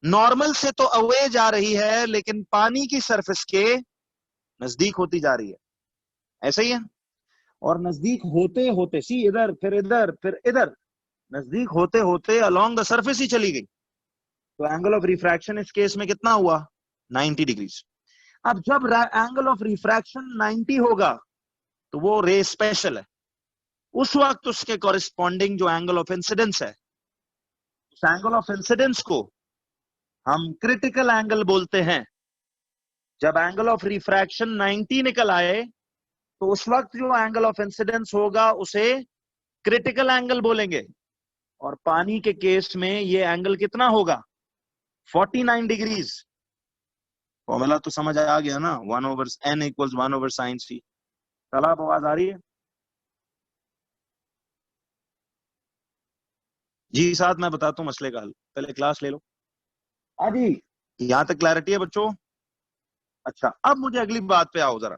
नॉर्मल से तो अवे जा रही है लेकिन पानी की सरफेस के नजदीक होती जा रही है, ऐसा ही है। और नजदीक होते होते, सी इधर फिर इधर फिर इधर, नजदीक होते होते अलोंग द सरफेस ही चली गई, तो एंगल ऑफ रिफ्रैक्शन इस केस में कितना हुआ, 90 डिग्रीज। अब जब एंगल ऑफ रिफ्रैक्शन 90 होगा तो वो रे स्पेशल है, उस वक्त उसके कॉरेस्पॉन्डिंग जो एंगल ऑफ इंसिडेंस है, उस एंगल ऑफ इंसिडेंस को हम क्रिटिकल एंगल बोलते हैं। जब एंगल ऑफ रिफ्रैक्शन 90 निकल आए तो उस वक्त जो एंगल ऑफ इंसिडेंस होगा उसे क्रिटिकल एंगल बोलेंगे, और पानी के केस में ये एंगल कितना होगा, 49 डिग्रीज। फॉर्मूला तो समझ आ गया ना, 1/n = 1/sin c। तालाब आवाज आ रही है जी? साथ मैं बताता हूँ मसले का हल, पहले क्लास ले लो। जी यहां तक क्लैरिटी है बच्चों? अच्छा, अब मुझे अगली बात पे आओ जरा।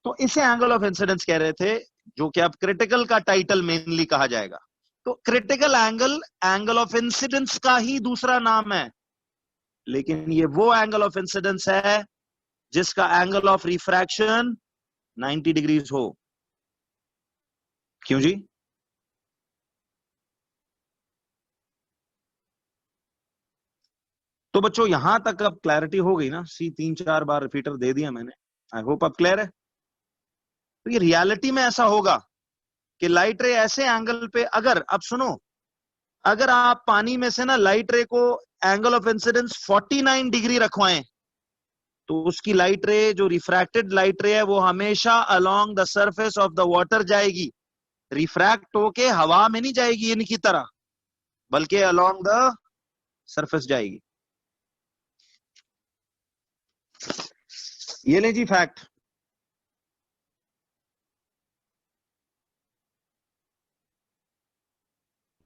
तो इसे एंगल ऑफ इंसिडेंस कह रहे थे, जो कि अब क्रिटिकल का टाइटल मेनली कहा जाएगा। तो critical angle angle of incidence का ही दूसरा नाम है, लेकिन ये वो एंगल ऑफ इंसिडेंस है जिसका एंगल ऑफ रिफ्रैक्शन 90 डिग्रीज हो। क्यों जी? तो बच्चों यहां तक अब क्लैरिटी हो गई ना? सी 3-4 बार रिपीटर दे दिया मैंने, आई होप अब क्लियर है। तो ये रियलिटी में ऐसा होगा कि लाइट रे ऐसे एंगल पे, अगर अब सुनो, अगर आप पानी में से ना लाइट रे को एंगल ऑफ इंसिडेंस 49 डिग्री रखवाएं तो उसकी लाइट रे, जो रिफ्रैक्टेड लाइट रे है, वो हमेशा along the surface of the water जाएगी, रिफ्रैक्ट होके हवा में नहीं जाएगी इनकी तरह, बल्कि अलोंग द सरफेस जाएगी। ये ले जी फैक्ट।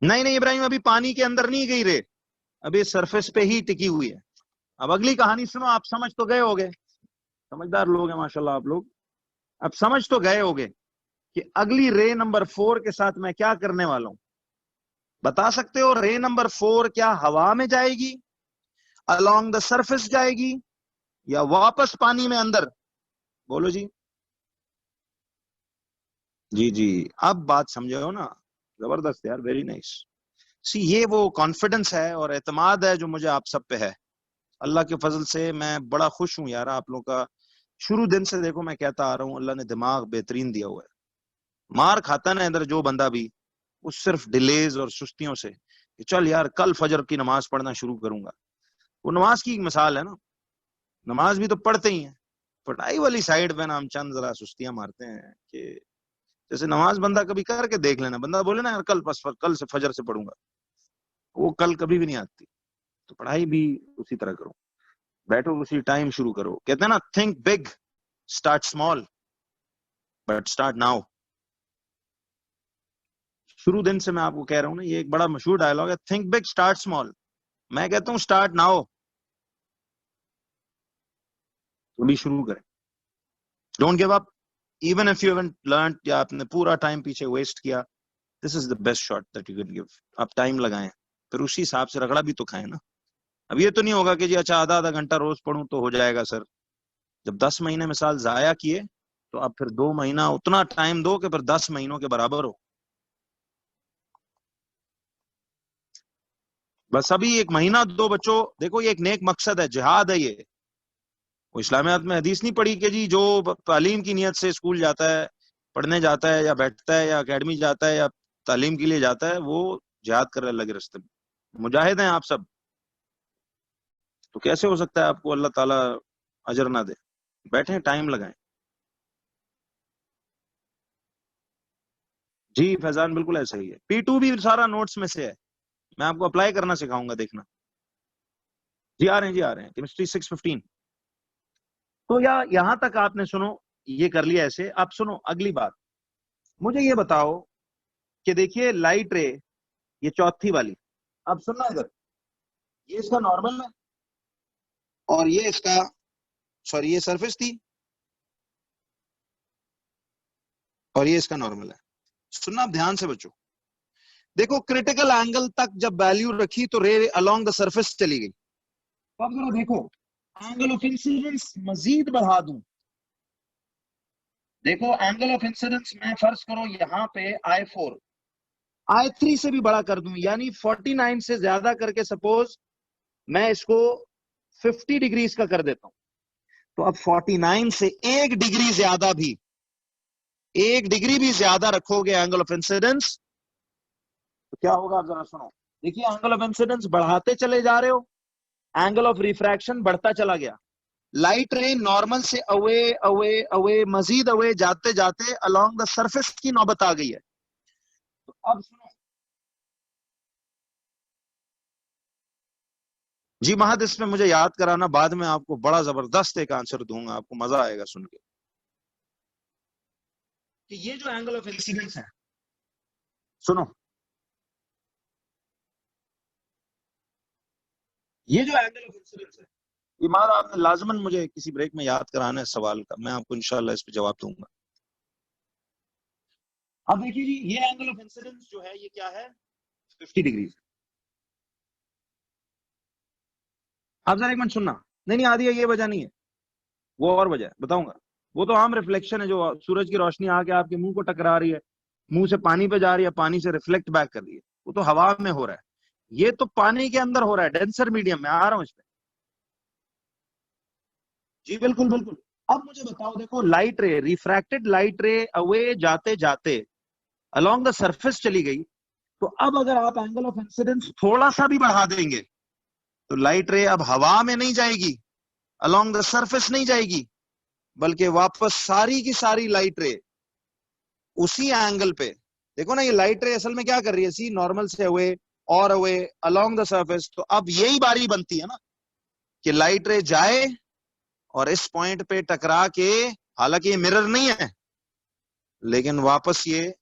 नहीं नहीं इब्राहिम, अभी पानी के अंदर नहीं गई रे, अभी सरफेस पे ही टिकी हुई है। अब अगली कहानी सुनो, आप समझ तो गए होगे, समझदार लोग हैं माशाल्लाह आप लोग, अब समझ तो गए होगे कि अगली रे नंबर 4 के साथ मैं क्या करने वाला हूं। बता सकते हो रे नंबर 4 क्या हवा में जाएगी, अलोंग द सरफेस जाएगी, या वापस पानी में अंदर? बोलो जी। जी जी, अब बात समझे हो ना? जबरदस्त यार, वेरी नाइस। सी ये वो कॉन्फिडेंस है और एतमाद है जो मुझे आप सब पे है। अल्लाह के फजल से मैं बड़ा खुश हूं यार आप लोगों का। शुरू दिन से देखो मैं कहता आ रहा हूं, अल्लाह ने दिमाग बेहतरीन दिया हुआ है। मार खाता ना इधर जो बंदा भी, वो सिर्फ डिलेज और सुस्तियों से कि चल यार कल फजर की नमाज पढ़ना शुरू करूंगा। वो नमाज की मिसाल है ना, नमाज भी तो पढ़ते ही हैं, पढ़ाई वाली साइड पे ना हम चंद जरा सुस्तियां मारते हैं कि जैसे नमाज बंदा कभी करके देख लेना, बंदा बोले ना यार कल से फजर से पढ़ूंगा, वो कल कभी भी नहीं आती। तो पढ़ाई भी उसी तरह करो, बैठो उसी टाइम शुरू करो। कहते हैं ना, think big start small but start now. शुरू दिन से मैं आपको कह रहा हूं ना, ये एक बड़ा मशहूर डायलॉग है, थिंक बिग स्टार्ट स्मॉल। मैं कहता हूं स्टार्ट नाउ, तो भी शुरू करें। Don't give up even if you haven't learned, या आपने पूरा टाइम पीछे वेस्ट किया, this is the best shot that you can give. आप टाइम लगाएं, फिर उसी हिसाब से रगड़ा भी तो खाएं ना। अब ये तो नहीं होगा कि जी अच्छा आधा आधा घंटा रोज पढ़ूं तो हो जाएगा सर। जब 10 महीने मिसाल जाया किए तो आप फिर 2 महीना उतना टाइम दो कि फिर 10 महीनों के बराबर हो। बस अभी 1 महीना दो बच्चों, देखो ये एक नेक मकसद है, जिहाद है ये। वो इस्लामियात में हदीस नहीं पढ़ी कि जी जो तालीम की नियत से स्कूल जाता है, पढ़ने जाता है या बैठता है या अकेडमी जाता है या तालीम के लिए जाता है, वो जिहाद कर रहा है अल्लाह के रास्ते में। मुजाहिद हैं आप सब, तो कैसे हो सकता है आपको अल्लाह ताला अजर ना दे? बैठे टाइम लगाएं। जी फैजान बिल्कुल ऐसा ही है। P2 भी सारा नोट्स में से है, मैं आपको अप्लाई करना सिखाऊंगा, देखना। जी आ रहे हैं, जी आ रहे हैं। केमिस्ट्री 615। तो यहां तक आपने सुनो, ये कर लिया ऐसे। अब सुनो अगली बात, मुझे ये बताओ कि देखिए लाइट रे, ये चौथी वाली, अब सुनना इधर, ये इसका नॉर्मल है और ये इसका, सॉरी ये सरफेस थी और ये इसका नॉर्मल है। सुनना आप ध्यान से बच्चों, देखो क्रिटिकल एंगल तक जब वैल्यू रखी तो रे अलोंग द सरफेस चली गई। तो अब जरा देखो, एंगल ऑफ इंसिडेंस मजीद बढ़ा दूं, देखो एंगल ऑफ इंसिडेंस मैं फर्ज करो यहां पे I4 I3 से भी बड़ा कर दूं, यानी 49 से ज्यादा करके सपोज मैं इसको 50 डिग्रीज का कर देता हूं। तो अब 49 से 1 डिग्री ज्यादा भी, 1 डिग्री भी ज्यादा रखोगे एंगल ऑफ इंसिडेंस, तो क्या होगा आप जरा सुनो। देखिए एंगल ऑफ इंसिडेंस बढ़ाते चले जा रहे हो, एंगल ऑफ रिफ्रैक्शन बढ़ता चला गया। लाइट रे नॉर्मल से अवे अवे अवे मजीद अवे जाते जाते अलोंग द सरफेस की नौबत आ गई है। तो अब सुनो जी महद, इसमें मुझे याद कराना, बाद में आपको बड़ा जबरदस्त एक आंसर दूंगा, आपको मजा आएगा सुन के। कि ये जो एंगल ऑफ इंसिडेंस है, सुनो, ये जो एंगल ऑफ इंसिडेंस है, ये महद आपने लाजमन मुझे किसी ब्रेक में याद कराना है सवाल का, मैं आपको इंशाल्लाह इस पे जवाब दूंगा। अब देखिए जी, ये एंगल ऑफ इंसिडेंस जो है ये क्या है, 50 डिग्री। आप जरा एक मिनट सुनना, नहीं नहीं आदि ये वजह नहीं है, वो और वजह है, बताऊंगा। वो तो आम रिफ्लेक्शन है, जो सूरज की रोशनी आके आपके मुंह को टकरा रही है, मुंह से पानी पे जा रही है, पानी से रिफ्लेक्ट बैक कर रही है, वो तो हवा में हो रहा है। ये तो पानी के अंदर हो रहा है, डेंसर मीडियम में। आ रहा हूं इस पे। जी बिल्कुल बिल्कुल। अब मुझे बताओ, देखो लाइट रे, रिफ्रैक्टेड लाइट रे अवे जाते जाते अलोंग द सरफेस चली गई। तो अब अगर आप एंगल ऑफ इंसिडेंस थोड़ा सा भी बढ़ा देंगे, तो लाइट रे अब हवा में नहीं जाएगी, अलोंग द सरफेस नहीं जाएगी, बल्कि वापस सारी की सारी लाइट रे उसी एंगल पे, देखो ना ये लाइट रे असल में क्या कर रही है, सी नॉर्मल से अवे और अवे अलोंग द सरफेस। तो अब यही बारी बनती है ना कि लाइट रे जाए और इस पॉइंट पे टकरा के, हालांकि ये मिरर नहीं है, लेकिन वापस ये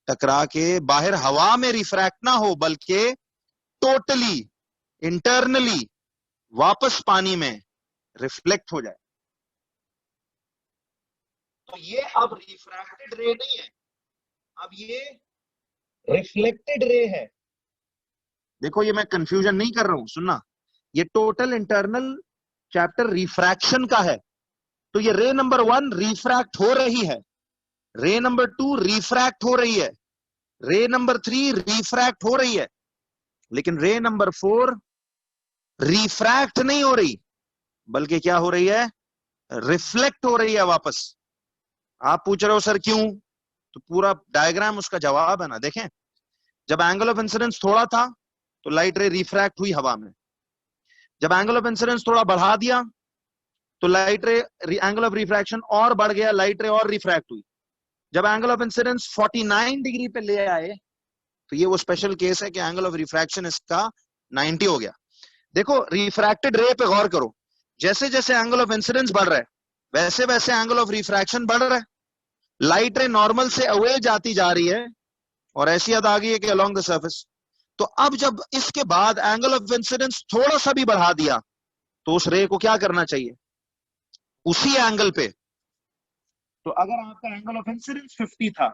टकरा के बाहर हवा में रिफ्रैक्ट ना हो, बल्कि टोटली इंटरनली वापस पानी में रिफ्लेक्ट हो जाए। तो ये अब रिफ्रैक्टेड रे नहीं है, अब ये रिफ्लेक्टेड रे है। देखो ये मैं कंफ्यूजन नहीं कर रहा हूं, सुनना, ये टोटल इंटरनल चैप्टर रिफ्रैक्शन का है। तो ये रे नंबर 1 रिफ्रैक्ट हो रही है, रे नंबर 2 रिफ्रैक्ट हो रही है, रे नंबर 3 रिफ्रैक्ट हो रही है, लेकिन रे नंबर 4 रिफ्रैक्ट नहीं हो रही, बल्कि क्या हो रही है, रिफ्लेक्ट हो रही है वापस। आप पूछ रहे हो सर क्यों, तो पूरा डायग्राम उसका जवाब है ना। देखें, जब एंगल ऑफ इंसिडेंस थोड़ा था तो लाइट रे रिफ्रैक्ट हुई हवा में, जब एंगल ऑफ इंसिडेंस थोड़ा बढ़ा दिया तो लाइट रे, एंगल ऑफ रिफ्रैक्शन और बढ़ गया, लाइट रे और रिफ्रैक्ट हुई। जब एंगल ऑफ इंसिडेंस 49 डिग्री पे ले आए, तो ये वो स्पेशल केस है कि एंगल ऑफ रिफ्रैक्शन इसका 90 हो गया। देखो रिफ्रैक्टेड रे पे गौर करो, जैसे जैसे एंगल ऑफ इंसिडेंस बढ़ रहा है वैसे वैसे एंगल ऑफ रिफ्रैक्शन बढ़ रहा है। लाइट रे नॉर्मल से अवे जाती जा रही है और ऐसी हद आ गई है कि अलोंग द सरफेस। तो अब जब इसके बाद एंगल ऑफ इंसिडेंस थोड़ा सा भी बढ़ा दिया, तो उस रे को क्या करना चाहिए, उसी एंगल पे। तो अगर आपका एंगल ऑफ इंसिडेंस 50 था,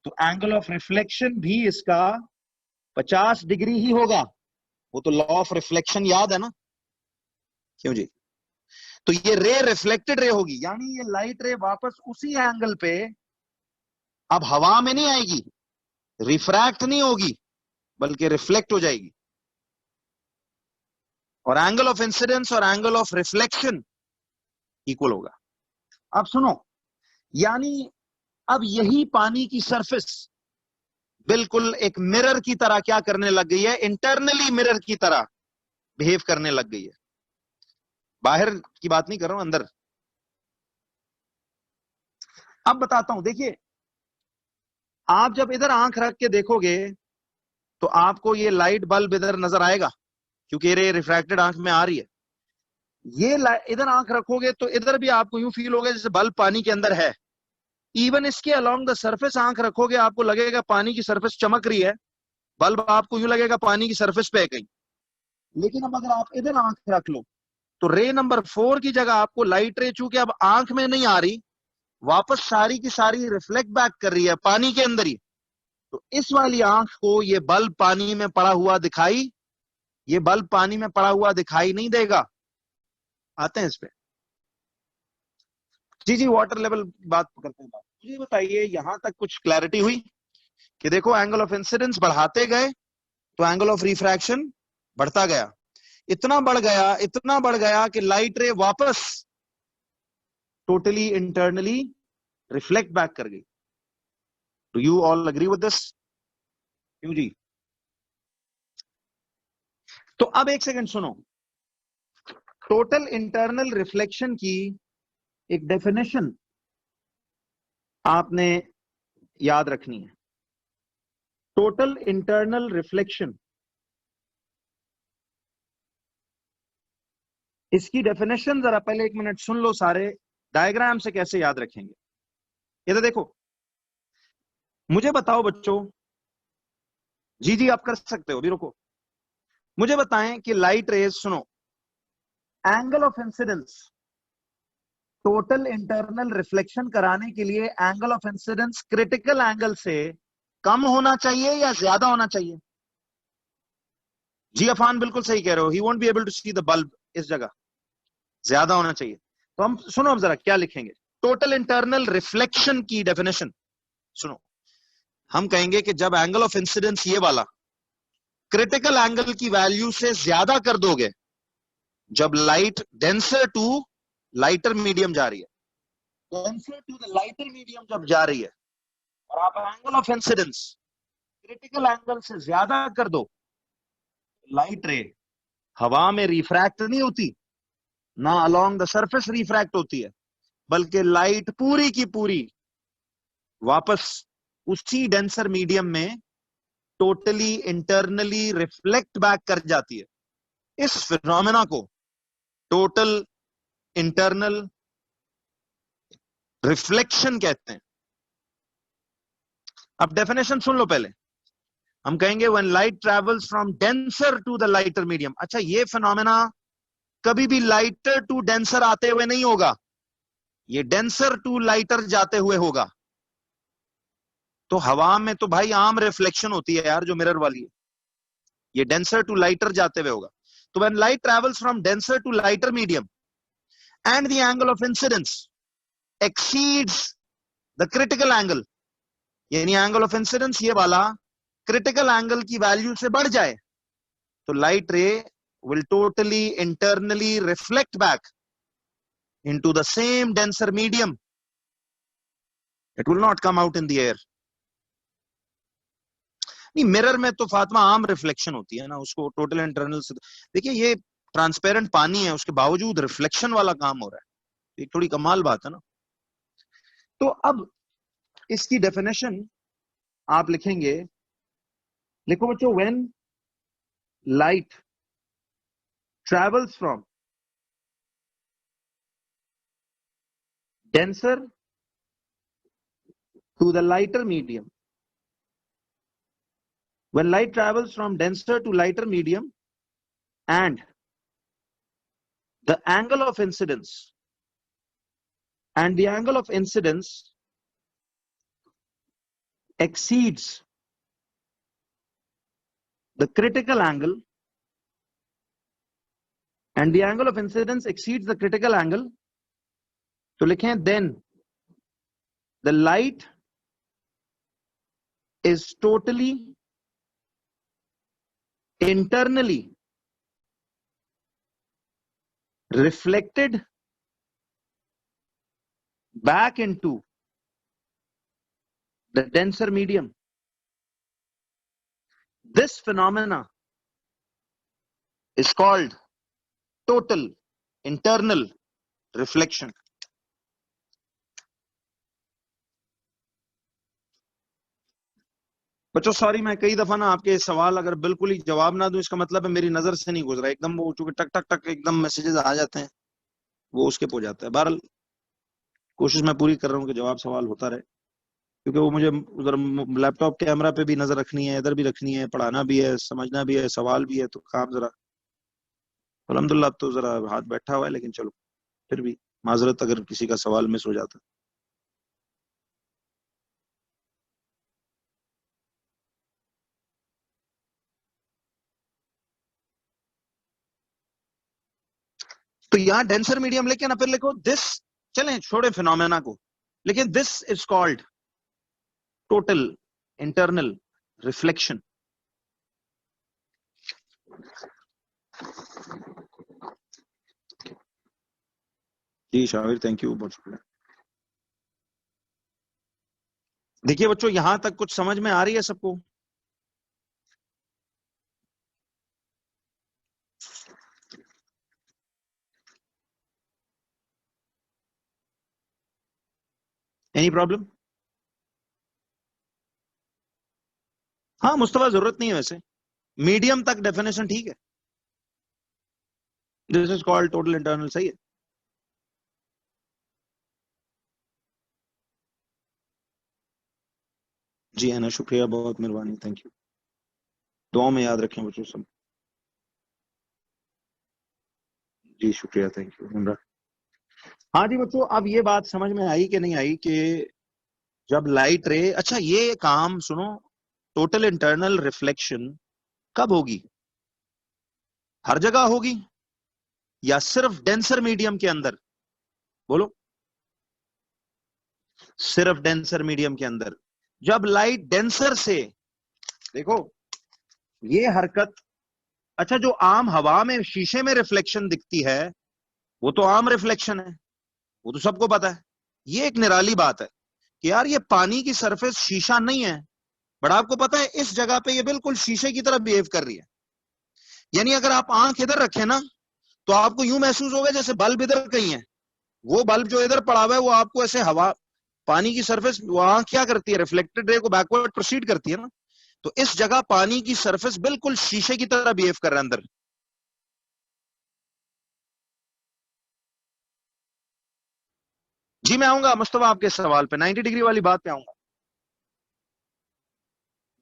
तो एंगल ऑफ रिफ्लेक्शन भी इसका 50 डिग्री ही होगा। वो तो लॉ ऑफ रिफ्लेक्शन याद है ना, क्यों जी। तो ये रे रिफ्लेक्टेड रे होगी, यानी ये लाइट रे वापस उसी एंगल पे अब हवा में नहीं आएगी, रिफ्रैक्ट नहीं होगी, बल्कि रिफ्लेक्ट हो जाएगी। और एंगल ऑफ इंसिडेंस और एंगल ऑफ रिफ्लेक्शन इक्वल होगा। अब सुनो, यानी अब यही पानी की सरफेस बिल्कुल एक मिरर की तरह क्या करने लग गई है, इंटरनली मिरर की तरह बिहेव करने लग गई है। बाहर की बात नहीं कर रहा हूं, अंदर। अब बताता हूं, देखिए आप जब इधर आंख रख के देखोगे तो आपको ये लाइट बल्ब इधर नजर आएगा, क्योंकि ये रिफ्रैक्टेड आंख में आ रही है। ये इधर आंख रखोगे तो इधर भी आपको यूं फील होगा जैसे बल्ब पानी के अंदर है। इवन इसके अलोंग द सरफेस आंख रखोगे, आपको लगेगा पानी की सरफेस चमक रही है, बल्ब आपको यूं लगेगा पानी की सरफेस पे है कहीं। लेकिन अब अगर आप इधर आंख रख लो तो रे नंबर 4 की जगह आपको लाइट रे, चूंकि अब आंख में नहीं आ रही, वापस सारी की सारी रिफ्लेक्ट बैक कर रही है पानी के अंदर ही। तो इस वाली आंख को ये बल्ब पानी में पड़ा हुआ दिखाई, ये बल्ब पानी में पड़ा हुआ दिखाई नहीं देगा। आते हैं इस पे। जी जी, वाटर लेवल बात करते हैं। मुझे बताइए यहां तक कुछ क्लैरिटी हुई कि देखो एंगल ऑफ इंसिडेंस बढ़ाते गए तो एंगल ऑफ रिफ्रैक्शन बढ़ता गया, इतना बढ़ गया, इतना बढ़ गया कि लाइट रे वापस टोटली इंटरनली रिफ्लेक्ट बैक कर गई। Do you all agree with this? क्यों जी? तो अब एक सेकंड सुनो, टोटल इंटरनल रिफ्लेक्शन की एक डेफिनेशन आपने याद रखनी है। टोटल इंटरनल रिफ्लेक्शन, इसकी डेफिनेशन जरा पहले 1 मिनट सुन लो सारे, डायग्राम से कैसे याद रखेंगे। ये तो देखो, मुझे बताओ बच्चों, जी जी आप कर सकते हो, भी रुको, मुझे बताएं कि लाइट रेज, सुनो, angle of incidence, total internal reflection कराने के लिए angle of incidence critical angle से कम होना चाहिए या ज्यादा होना चाहिए? जी अफान बिल्कुल सही कह रहे हो, he won't be able to see the bulb, इस जगह ज्यादा होना चाहिए। तो हम सुनो अब जरा क्या लिखेंगे, टोटल इंटरनल रिफ्लेक्शन की डेफिनेशन सुनो। हम कहेंगे कि जब एंगल ऑफ इंसिडेंस ये वाला क्रिटिकल एंगल की वैल्यू से ज्यादा कर दोगे, जब light denser to lighter medium जा रही है, denser to the lighter medium जब जा रही है, और आप angle of incidence critical angle से ज्यादा कर दो, लाइट रे हवा में रिफ्रैक्ट नहीं होती, ना अलोंग द सरफेस रिफ्रैक्ट होती है, बल्कि लाइट पूरी की पूरी वापस उसी डेंसर मीडियम में टोटली इंटरनली रिफ्लेक्ट बैक कर जाती है। इस फिनोमेना को टोटल इंटरनल रिफ्लेक्शन कहते हैं। अब डेफिनेशन सुन लो पहले। हम कहेंगे when light travels from denser to the lighter medium. अच्छा, ये फिनोमेना कभी भी लाइटर टू डेंसर आते हुए नहीं होगा, ये डेंसर टू लाइटर जाते हुए होगा। तो हवा में तो भाई आम रिफ्लेक्शन होती है यार, जो मिरर वाली है, ये डेंसर टू लाइटर जाते हुए होगा। तो when light travels from denser to lighter medium and the angle of incidence exceeds the critical angle, यानी एंगल ऑफ इंसिडेंस ये वाला क्रिटिकल एंगल की वैल्यू से बढ़ जाए, तो लाइट रे will totally internally reflect back into the same denser medium. It will not come out in the air. नहीं, मिरर में तो फातिमा आम रिफ्लेक्शन होती है ना, उसको टोटल इंटरनल से, देखिए ये ट्रांसपेरेंट पानी है, उसके बावजूद रिफ्लेक्शन वाला काम हो रहा है, एक थोड़ी कमाल बात है ना। तो अब इसकी डेफिनेशन आप लिखेंगे, लिखो बच्चों, when light travels from denser to the lighter medium, when light travels from denser to lighter medium and the angle of incidence exceeds the critical angle, and the angle of incidence exceeds the critical angle, तो लिखें then the light is totally internally reflected back into the denser medium. This phenomena is called total internal reflection. बच्चों sorry, मैं कई दफा ना आपके सवाल अगर बिल्कुल ही जवाब ना दूं, इसका मतलब है मेरी नजर से नहीं गुजरा एकदम, वो चूंकि टक टक टक एकदम मैसेजेस आ जाते हैं, वो उसके हो जाता है। बहरहाल कोशिश मैं पूरी कर रहा हूँ कि जवाब सवाल होता रहे, क्योंकि वो मुझे उधर लैपटॉप कैमरा पे भी नजर रखनी है, इधर भी रखनी है, पढ़ाना भी है, समझना भी है, सवाल भी है, तो काम जरा अल्हम्दुलिल्लाह अब तो जरा हाथ बैठा हुआ है, लेकिन चलो फिर भी माजरत अगर किसी का सवाल मिस हो जाता। तो यहाँ डेंसर मीडियम लेके ना फिर लिखो दिस, चलें छोड़े फिनोमेना को, लेकिन this is called total internal reflection. जी शाहिर, थैंक यू, बहुत शुक्रिया। देखिए बच्चों, यहां तक कुछ समझ में आ रही है सबको? Any problem? हाँ मुस्तफा, जरूरत नहीं है वैसे, मीडियम तक डेफिनेशन ठीक है। This is called total internal, सही है। जी है ना, शुक्रिया, बहुत मेहरबानी, थैंक यू। दुआ में याद रखें बच्चों सब। जी शुक्रिया, थैंक यू इमरान। हाँ जी बच्चों, अब ये बात समझ में आई कि नहीं आई कि जब लाइट रे, अच्छा ये काम सुनो, टोटल इंटरनल रिफ्लेक्शन कब होगी? हर जगह होगी या सिर्फ डेंसर मीडियम के अंदर? बोलो। सिर्फ डेंसर मीडियम के अंदर। जब लाइट डेंसर से, देखो ये हरकत, अच्छा जो आम हवा में शीशे में रिफ्लेक्शन दिखती है वो तो आम रिफ्लेक्शन है, वो तो सबको पता है। ये एक निराली बात है कि यार ये पानी की सरफेस शीशा नहीं है, बट आपको पता है इस जगह पे ये बिल्कुल शीशे की तरह बिहेव कर रही है। यानी अगर आप आंख इधर रखें ना, तो आपको यूं महसूस होगा जैसे बल्ब इधर कहीं है, वो बल्ब जो इधर पड़ा हुआ है वो आपको ऐसे हवा, पानी की सरफेस वहां क्या करती है, रिफ्लेक्टेड रे को बैकवर्ड प्रोसीड करती है ना, तो इस जगह पानी की सरफेस बिल्कुल शीशे की तरह बिहेव कर रहा है अंदर। जी मैं आऊंगा मुस्तफा आपके सवाल पे, 90 डिग्री वाली बात पे आऊंगा।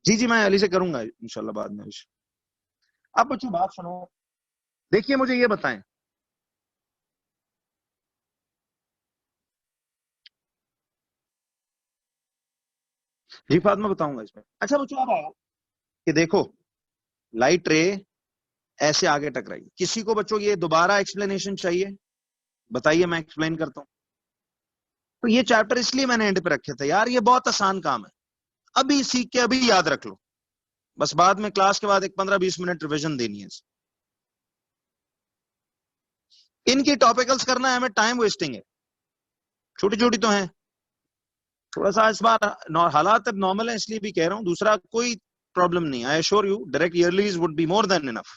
जी जी, मैं अली से करूंगा इंशाल्लाह बाद में। अब बच्चों बात सुनो, देखिए मुझे ये बताएं, जी फातिमा बताऊंगा इसमें। अच्छा बच्चों अब आओ कि देखो लाइट रे ऐसे आगे टकराई, किसी को बच्चों ये दोबारा एक्सप्लेनेशन चाहिए? बताइए, मैं एक्सप्लेन करता हूं। तो ये चैप्टर इसलिए मैंने एंड पे रखे थे यार, ये बहुत आसान काम है, अभी सीख के अभी याद रख लो, बस बाद में क्लास के बाद एक 15-20 मिनट रिवीजन देनी है। इनकी टॉपिकल्स करना है हमें, टाइम वेस्टिंग है, छोटी छोटी तो है। थोड़ा सा इस बार हालात अब नॉर्मल है इसलिए भी कह रहा हूँ, दूसरा कोई प्रॉब्लम नहीं। I assure you direct yearlies would be more than enough.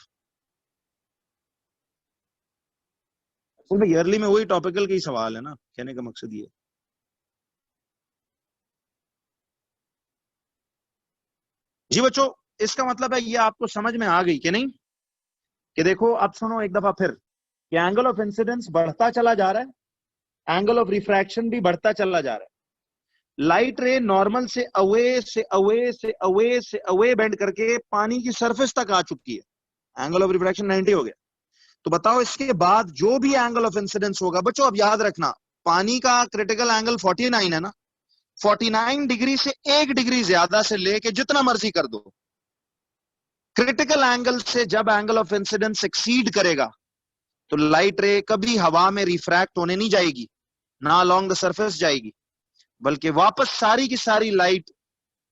Yearly में वही टॉपिकल के ही सवाल है ना, कहने का मकसद ये। जी बच्चों, इसका मतलब है ये आपको समझ में आ गई कि नहीं? कि देखो अब सुनो एक दफा फिर, कि एंगल ऑफ इंसिडेंस बढ़ता चला जा रहा है, एंगल ऑफ रिफ्रैक्शन भी बढ़ता चला जा रहा है। लाइट रे नॉर्मल से अवे से अवे से अवे से अवे बेंड करके पानी की सरफेस तक आ चुकी है, एंगल ऑफ रिफ्रैक्शन 90 हो गया। तो बताओ इसके बाद जो भी एंगल ऑफ इंसिडेंस होगा, बच्चों अब याद रखना, पानी का क्रिटिकल एंगल 49 है ना, 49 डिग्री से 1 डिग्री ज्यादा से लेके जितना मर्जी कर दो, क्रिटिकल एंगल से जब एंगल ऑफ इंसिडेंस एक्सीड करेगा तो लाइट रे कभी हवा में रिफ्रैक्ट होने नहीं जाएगी, ना अलोंग द सरफेस जाएगी, बल्कि वापस सारी की सारी लाइट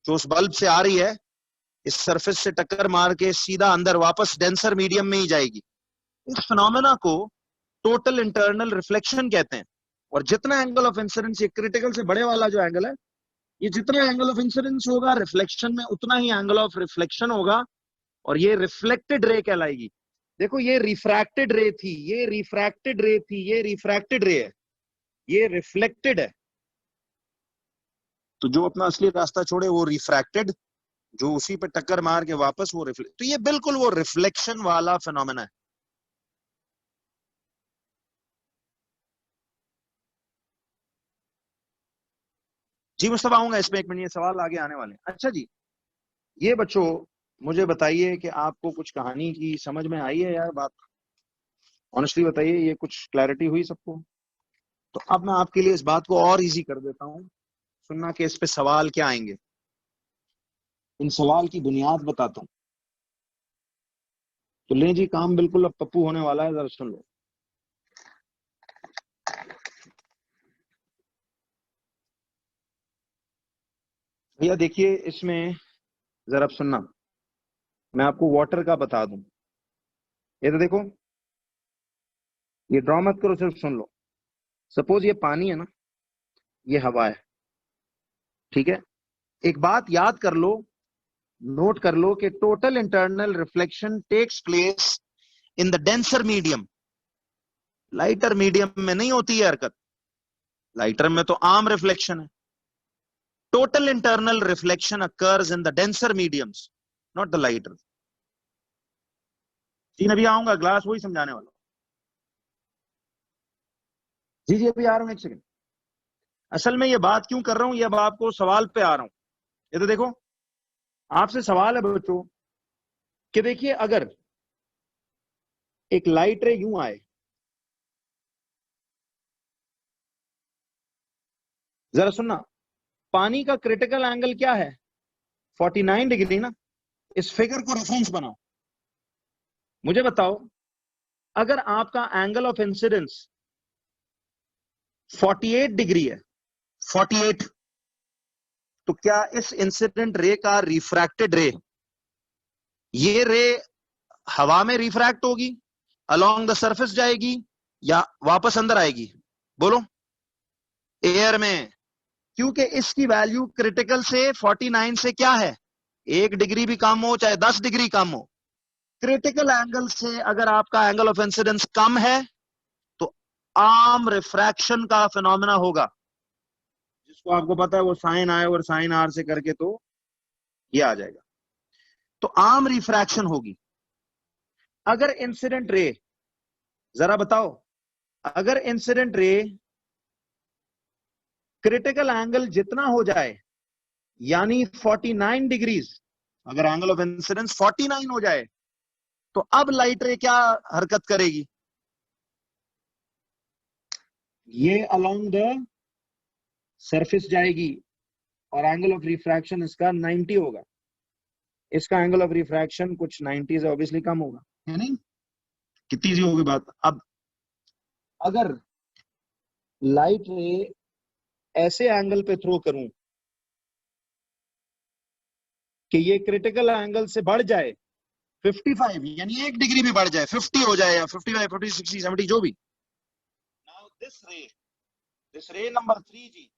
जो उस बल्ब से आ रही है इस सरफेस से टक्कर मार के सीधा अंदर वापस डेंसर मीडियम में ही जाएगी। इस फिनोमेना को टोटल इंटरनल रिफ्लेक्शन कहते हैं। और जितना एंगल ऑफ इंसिडेंस, ये क्रिटिकल से बड़े वाला जो एंगल है, ये जितना एंगल ऑफ इंसिडेंस होगा रिफ्लेक्शन में, उतना ही एंगल ऑफ रिफ्लेक्शन होगा और ये रिफ्लेक्टेड रे कहलाएगी। देखो ये रिफ्रैक्टेड रे थी, ये रिफ्रैक्टेड रे थी, ये रिफ्रैक्टेड रे है, ये रिफ्लेक्टेड है। तो जो अपना असली रास्ता छोड़े वो रिफ्रैक्टेड, जो उसी पे टक्कर मार के वापस वो रिफ्लेक्ट, तो ये बिल्कुल वो रिफ्लेक्शन वाला फिनोमेना है। जी मुस्तफा आऊंगा इसमें, 1 मिनट, ये सवाल आगे आने वाले हैं। अच्छा जी, ये बच्चों मुझे बताइए कि आपको कुछ कहानी की समझ में आई है यार बात? ऑनेस्टली बताइए, ये कुछ क्लैरिटी हुई सबको? तो अब मैं आपके लिए इस बात को और इजी कर देता हूं, सुनना कि इस पे सवाल क्या आएंगे। इन सवाल की बुनियाद बताता हूं। तो ले जी, काम बिल्कुल अब पप्पू होने वाला है, जरा सुन लो। भैया देखिए इसमें, जरा अब सुनना, मैं आपको वाटर का बता दूं। ये तो देखो, ये ड्रॉ मत करो, सिर्फ सुन लो। सपोज ये पानी है ना, ये हवा है, ठीक है। एक बात याद कर लो, नोट कर लो कि total internal reflection takes place in the denser medium. Lighter medium में नहीं होती है हरकत, लाइटर में तो आम रिफ्लेक्शन है। Total internal reflection occurs in the denser mediums, not the lighter. जी अभी आऊंगा, ग्लास वही समझाने वाला। जी जी अभी आ रहा हूं, 1 सेकंड। असल में ये बात क्यों कर रहा हूं, ये अब आपको सवाल पे आ रहा हूं। ये तो देखो, आपसे सवाल है बच्चों कि देखिए अगर एक लाइट रे यूं आए, जरा सुनना, पानी का क्रिटिकल एंगल क्या है? 49 डिग्री ना। इस फिगर को रेफरेंस बनाओ, मुझे बताओ, अगर आपका एंगल ऑफ इंसिडेंस 48 डिग्री है, 48, तो क्या इस इंसिडेंट रे का रिफ्रैक्टेड रे, ये रे हवा में रिफ्रैक्ट होगी, अलोंग द सरफेस जाएगी, या वापस अंदर आएगी? बोलो। एयर में, क्योंकि इसकी वैल्यू क्रिटिकल से 49 से क्या है, 1 डिग्री भी कम हो चाहे 10 डिग्री कम हो, क्रिटिकल एंगल से अगर आपका एंगल ऑफ इंसिडेंस कम है तो आर्म रिफ्रैक्शन का फिनोमेना होगा, जिसको आपको पता है वो साइन आई और साइन आर से करके तो ये आ जाएगा। तो आर्म रिफ्रैक्शन होगी। अगर इंसिडेंट रे, जरा बताओ, अगर इंसिडेंट रे क्रिटिकल एंगल जितना हो जाए, यानी 49 डिग्रीज, अगर एंगल ऑफ इंसिडेंस 49 हो जाए, तो अब लाइट रे क्या हरकत करेगी? ये अलोंग द सरफेस जाएगी और एंगल ऑफ रिफ्रैक्शन इसका 90 होगा। इसका एंगल ऑफ रिफ्रैक्शन कुछ 90 से ऑब्वियसली कम होगा, है नहीं? कितनी सी होगी बात। अब अगर लाइट रे ऐसे एंगल पे थ्रो करूं कि ये क्रिटिकल एंगल से बढ़ जाए 55, यानी 1 डिग्री भी बढ़ जाए, 50 हो जाए या 55, 50, 60, 70 जो भी। नाउ दिस रे नंबर 3 जी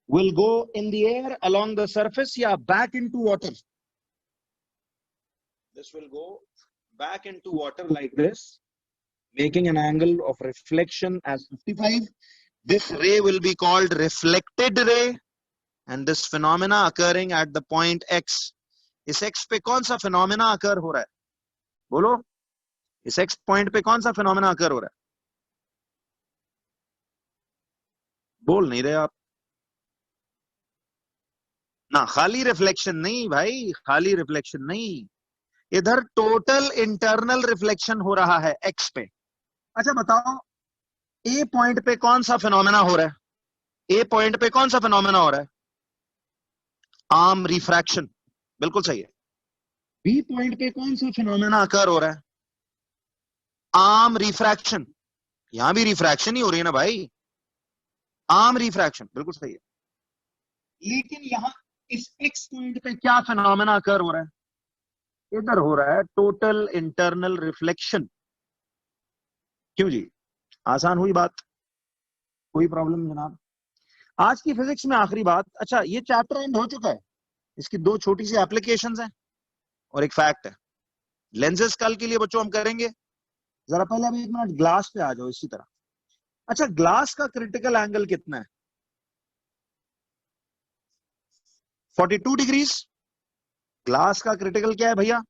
will go in the air along the surface या back into water. This will go back into water like this, making an angle of reflection as 55. This ray will be called reflected ray, and this phenomena occurring at the point X. इस X पे कौन सा phenomena occur हो रहा है? बोलो, इस X point पे कौन सा phenomena occur हो रहा है? बोल नहीं रहे आप ना। खाली रिफ्लेक्शन नहीं भाई, खाली रिफ्लेक्शन नहीं, इधर टोटल इंटरनल रिफ्लेक्शन हो रहा है X पे। अच्छा बताओ, ए पॉइंट पे कौन सा फिनोमेना हो रहा है? ए पॉइंट पे कौन सा फिनोमेना हो रहा है? आर्म रिफ्रैक्शन, बिल्कुल सही है। बी पॉइंट पे कौन सा फिनोमेना अकर हो रहा है? Arm refraction. यहां भी रिफ्रैक्शन ही हो रही है ना भाई, आर्म रिफ्रैक्शन, बिल्कुल सही है। लेकिन यहां इस एक्स पॉइंट पे क्या फिनोमेना अकर हो रहा है? इधर हो रहा है टोटल इंटरनल रिफ्लेक्शन। क्यों जी, आसान हुई बात? कोई प्रॉब्लम जनाब? आज की फिजिक्स में आखिरी बात। अच्छा, ये चैप्टर एंड हो चुका है, इसकी 2 छोटी सी एप्लीकेशंस हैं। और एक फैक्ट है। लेंसेज कल के लिए बच्चों हम करेंगे। जरा पहले अभी 1 मिनट ग्लास पे आ जाओ इसी तरह। अच्छा, ग्लास का क्रिटिकल एंगल कितना है? 42 डिग्रीज। ग्लास का क्रिटिकल क्या है भैया?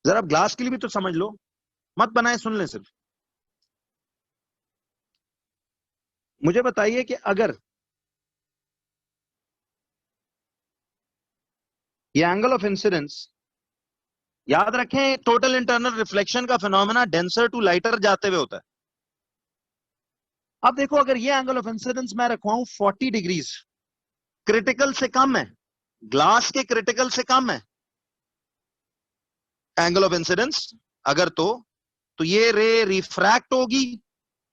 जरा आप ग्लास के लिए भी तो समझ लो, मत बनाए, सुन ले सिर्फ। मुझे बताइए कि अगर ये एंगल ऑफ इंसिडेंस, याद रखें टोटल इंटरनल रिफ्लेक्शन का फिनोमेना डेंसर टू लाइटर जाते हुए होता है। अब देखो, अगर ये एंगल ऑफ इंसिडेंस मैं रखवाऊं 40 डिग्रीज, क्रिटिकल से कम है, ग्लास के क्रिटिकल से कम है एंगल ऑफ इंसिडेंस, अगर तो ये रे रिफ्रैक्ट होगी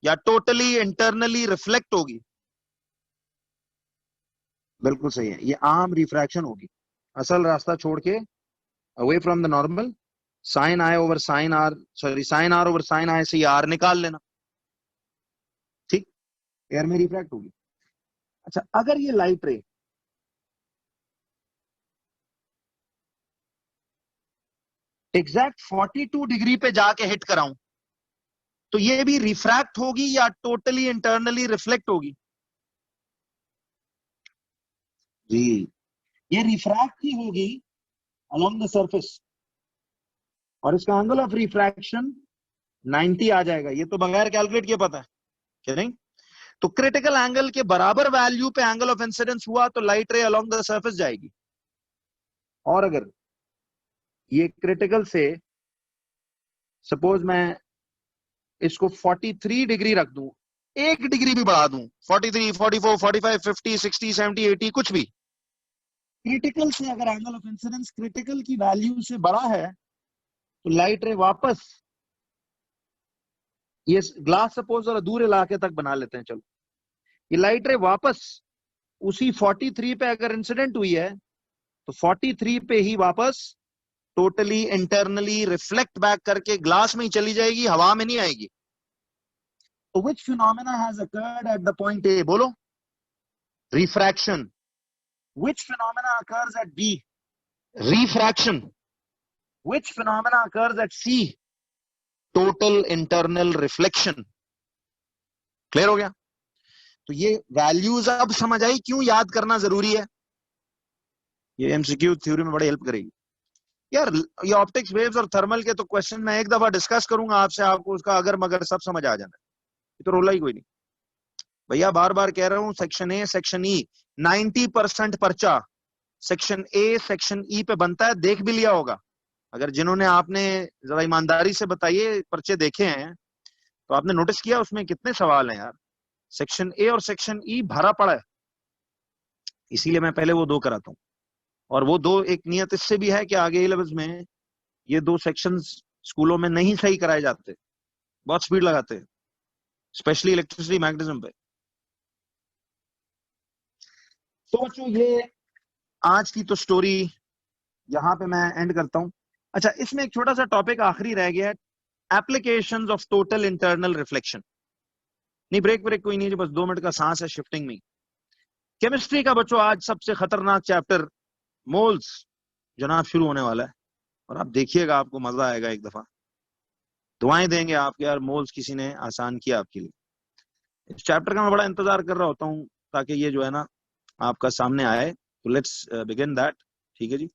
या टोटली इंटरनली रिफ्लेक्ट होगी? बिल्कुल सही है, ये आम रिफ्रैक्शन होगी। असल रास्ता छोड़ के, away from the normal, sine I over sine R, sorry sine R over sine I से ये आर निकाल लेना, ठीक, एयर में रिफ्रैक्ट होगी। अच्छा, अगर ये लाइट रे एग्जैक्ट 42 डिग्री पे जाके हिट कराऊं, तो ये भी रिफ्रैक्ट होगी या टोटली इंटरनली रिफ्लेक्ट होगी? जी, ये रिफ्रैक्ट ही होगी अलोंग द सरफेस, और इसका एंगल ऑफ रिफ्रैक्शन 90 आ जाएगा। ये तो बगैर कैलकुलेट किए पता है क्या नहीं? तो क्रिटिकल एंगल के बराबर वैल्यू पे एंगल ऑफ इंसिडेंस हुआ तो लाइट रे अलोंग द सरफेस जाएगी। और अगर ये क्रिटिकल से, सपोज मैं इसको 43 डिग्री रख दूं, 1 डिग्री भी बढ़ा दूं, 43, 44, 45, 50, 60, 70, 80, कुछ भी, क्रिटिकल से अगर एंगल ऑफ इंसिडेंस क्रिटिकल की वैल्यू से बड़ा है, तो लाइट रे वापस, ये ग्लास सपोज जरा दूर इलाके तक बना लेते हैं, चलो, ये लाइट रे वापस उसी 43 पे अगर इंसिडेंट हुई है, तो 43 पे ही वापस टोटली इंटरनली रिफ्लेक्ट बैक करके ग्लास में ही चली जाएगी, हवा में नहीं आएगी। तो which phenomena has occurred at the point A? बोलो। Refraction. Which phenomena occurs at B? Refraction. Which phenomena occurs at C? Total internal reflection. Clear हो गया? तो ये वैल्यूज अब समझ आई क्यों याद करना जरूरी है। ये एमसीक्यू थ्योरी में बड़ी हेल्प करेगी यार। ये ऑप्टिक्स वेव्स और थर्मल के तो क्वेश्चन मैं एक दफा डिस्कस करूंगा आपसे, आपको उसका अगर मगर सब समझ आ जाना है। ये तो रोला ही कोई नहीं भैया, बार बार कह रहा हूं, सेक्शन ए सेक्शन ई 90% पर्चा सेक्शन ए सेक्शन ई पे बनता है, देख भी लिया होगा। अगर जिन्होंने, आपने जरा ईमानदारी से बताइए, पर्चे देखे हैं तो आपने नोटिस किया उसमें कितने सवाल हैं यार। सेक्शन ए और सेक्शन ई भरा पड़ा है, इसीलिए मैं पहले वो दो कराता हूँ। और वो दो एक नियत इससे भी है कि आगे लेवल्स में ये दो सेक्शंस स्कूलों में नहीं सही कराए जाते, बहुत स्पीड लगाते हैं, स्पेशली इलेक्ट्रिसिटी मैग्नेटिज्म पे। तो बच्चों, ये आज की तो स्टोरी यहां पे मैं एंड करता हूं। अच्छा, इसमें एक छोटा सा टॉपिक आखिरी रह गया है, applications of total internal reflection. नहीं, ब्रेक ब्रेक कोई नहीं, जो बस 2 मिनट का सांस है शिफ्टिंग में। केमिस्ट्री का बच्चों आज सबसे खतरनाक चैप्टर मोल्स जनाब शुरू होने वाला है, और आप देखिएगा, आपको मजा आएगा। एक दफा दुआएं देंगे आपके, यार मोल्स किसी ने आसान किया आपके लिए। इस चैप्टर का मैं बड़ा इंतजार कर रहा होता हूँ ताकि ये जो है ना आपका सामने आए। तो लेट्स बिगिन दैट, ठीक है जी।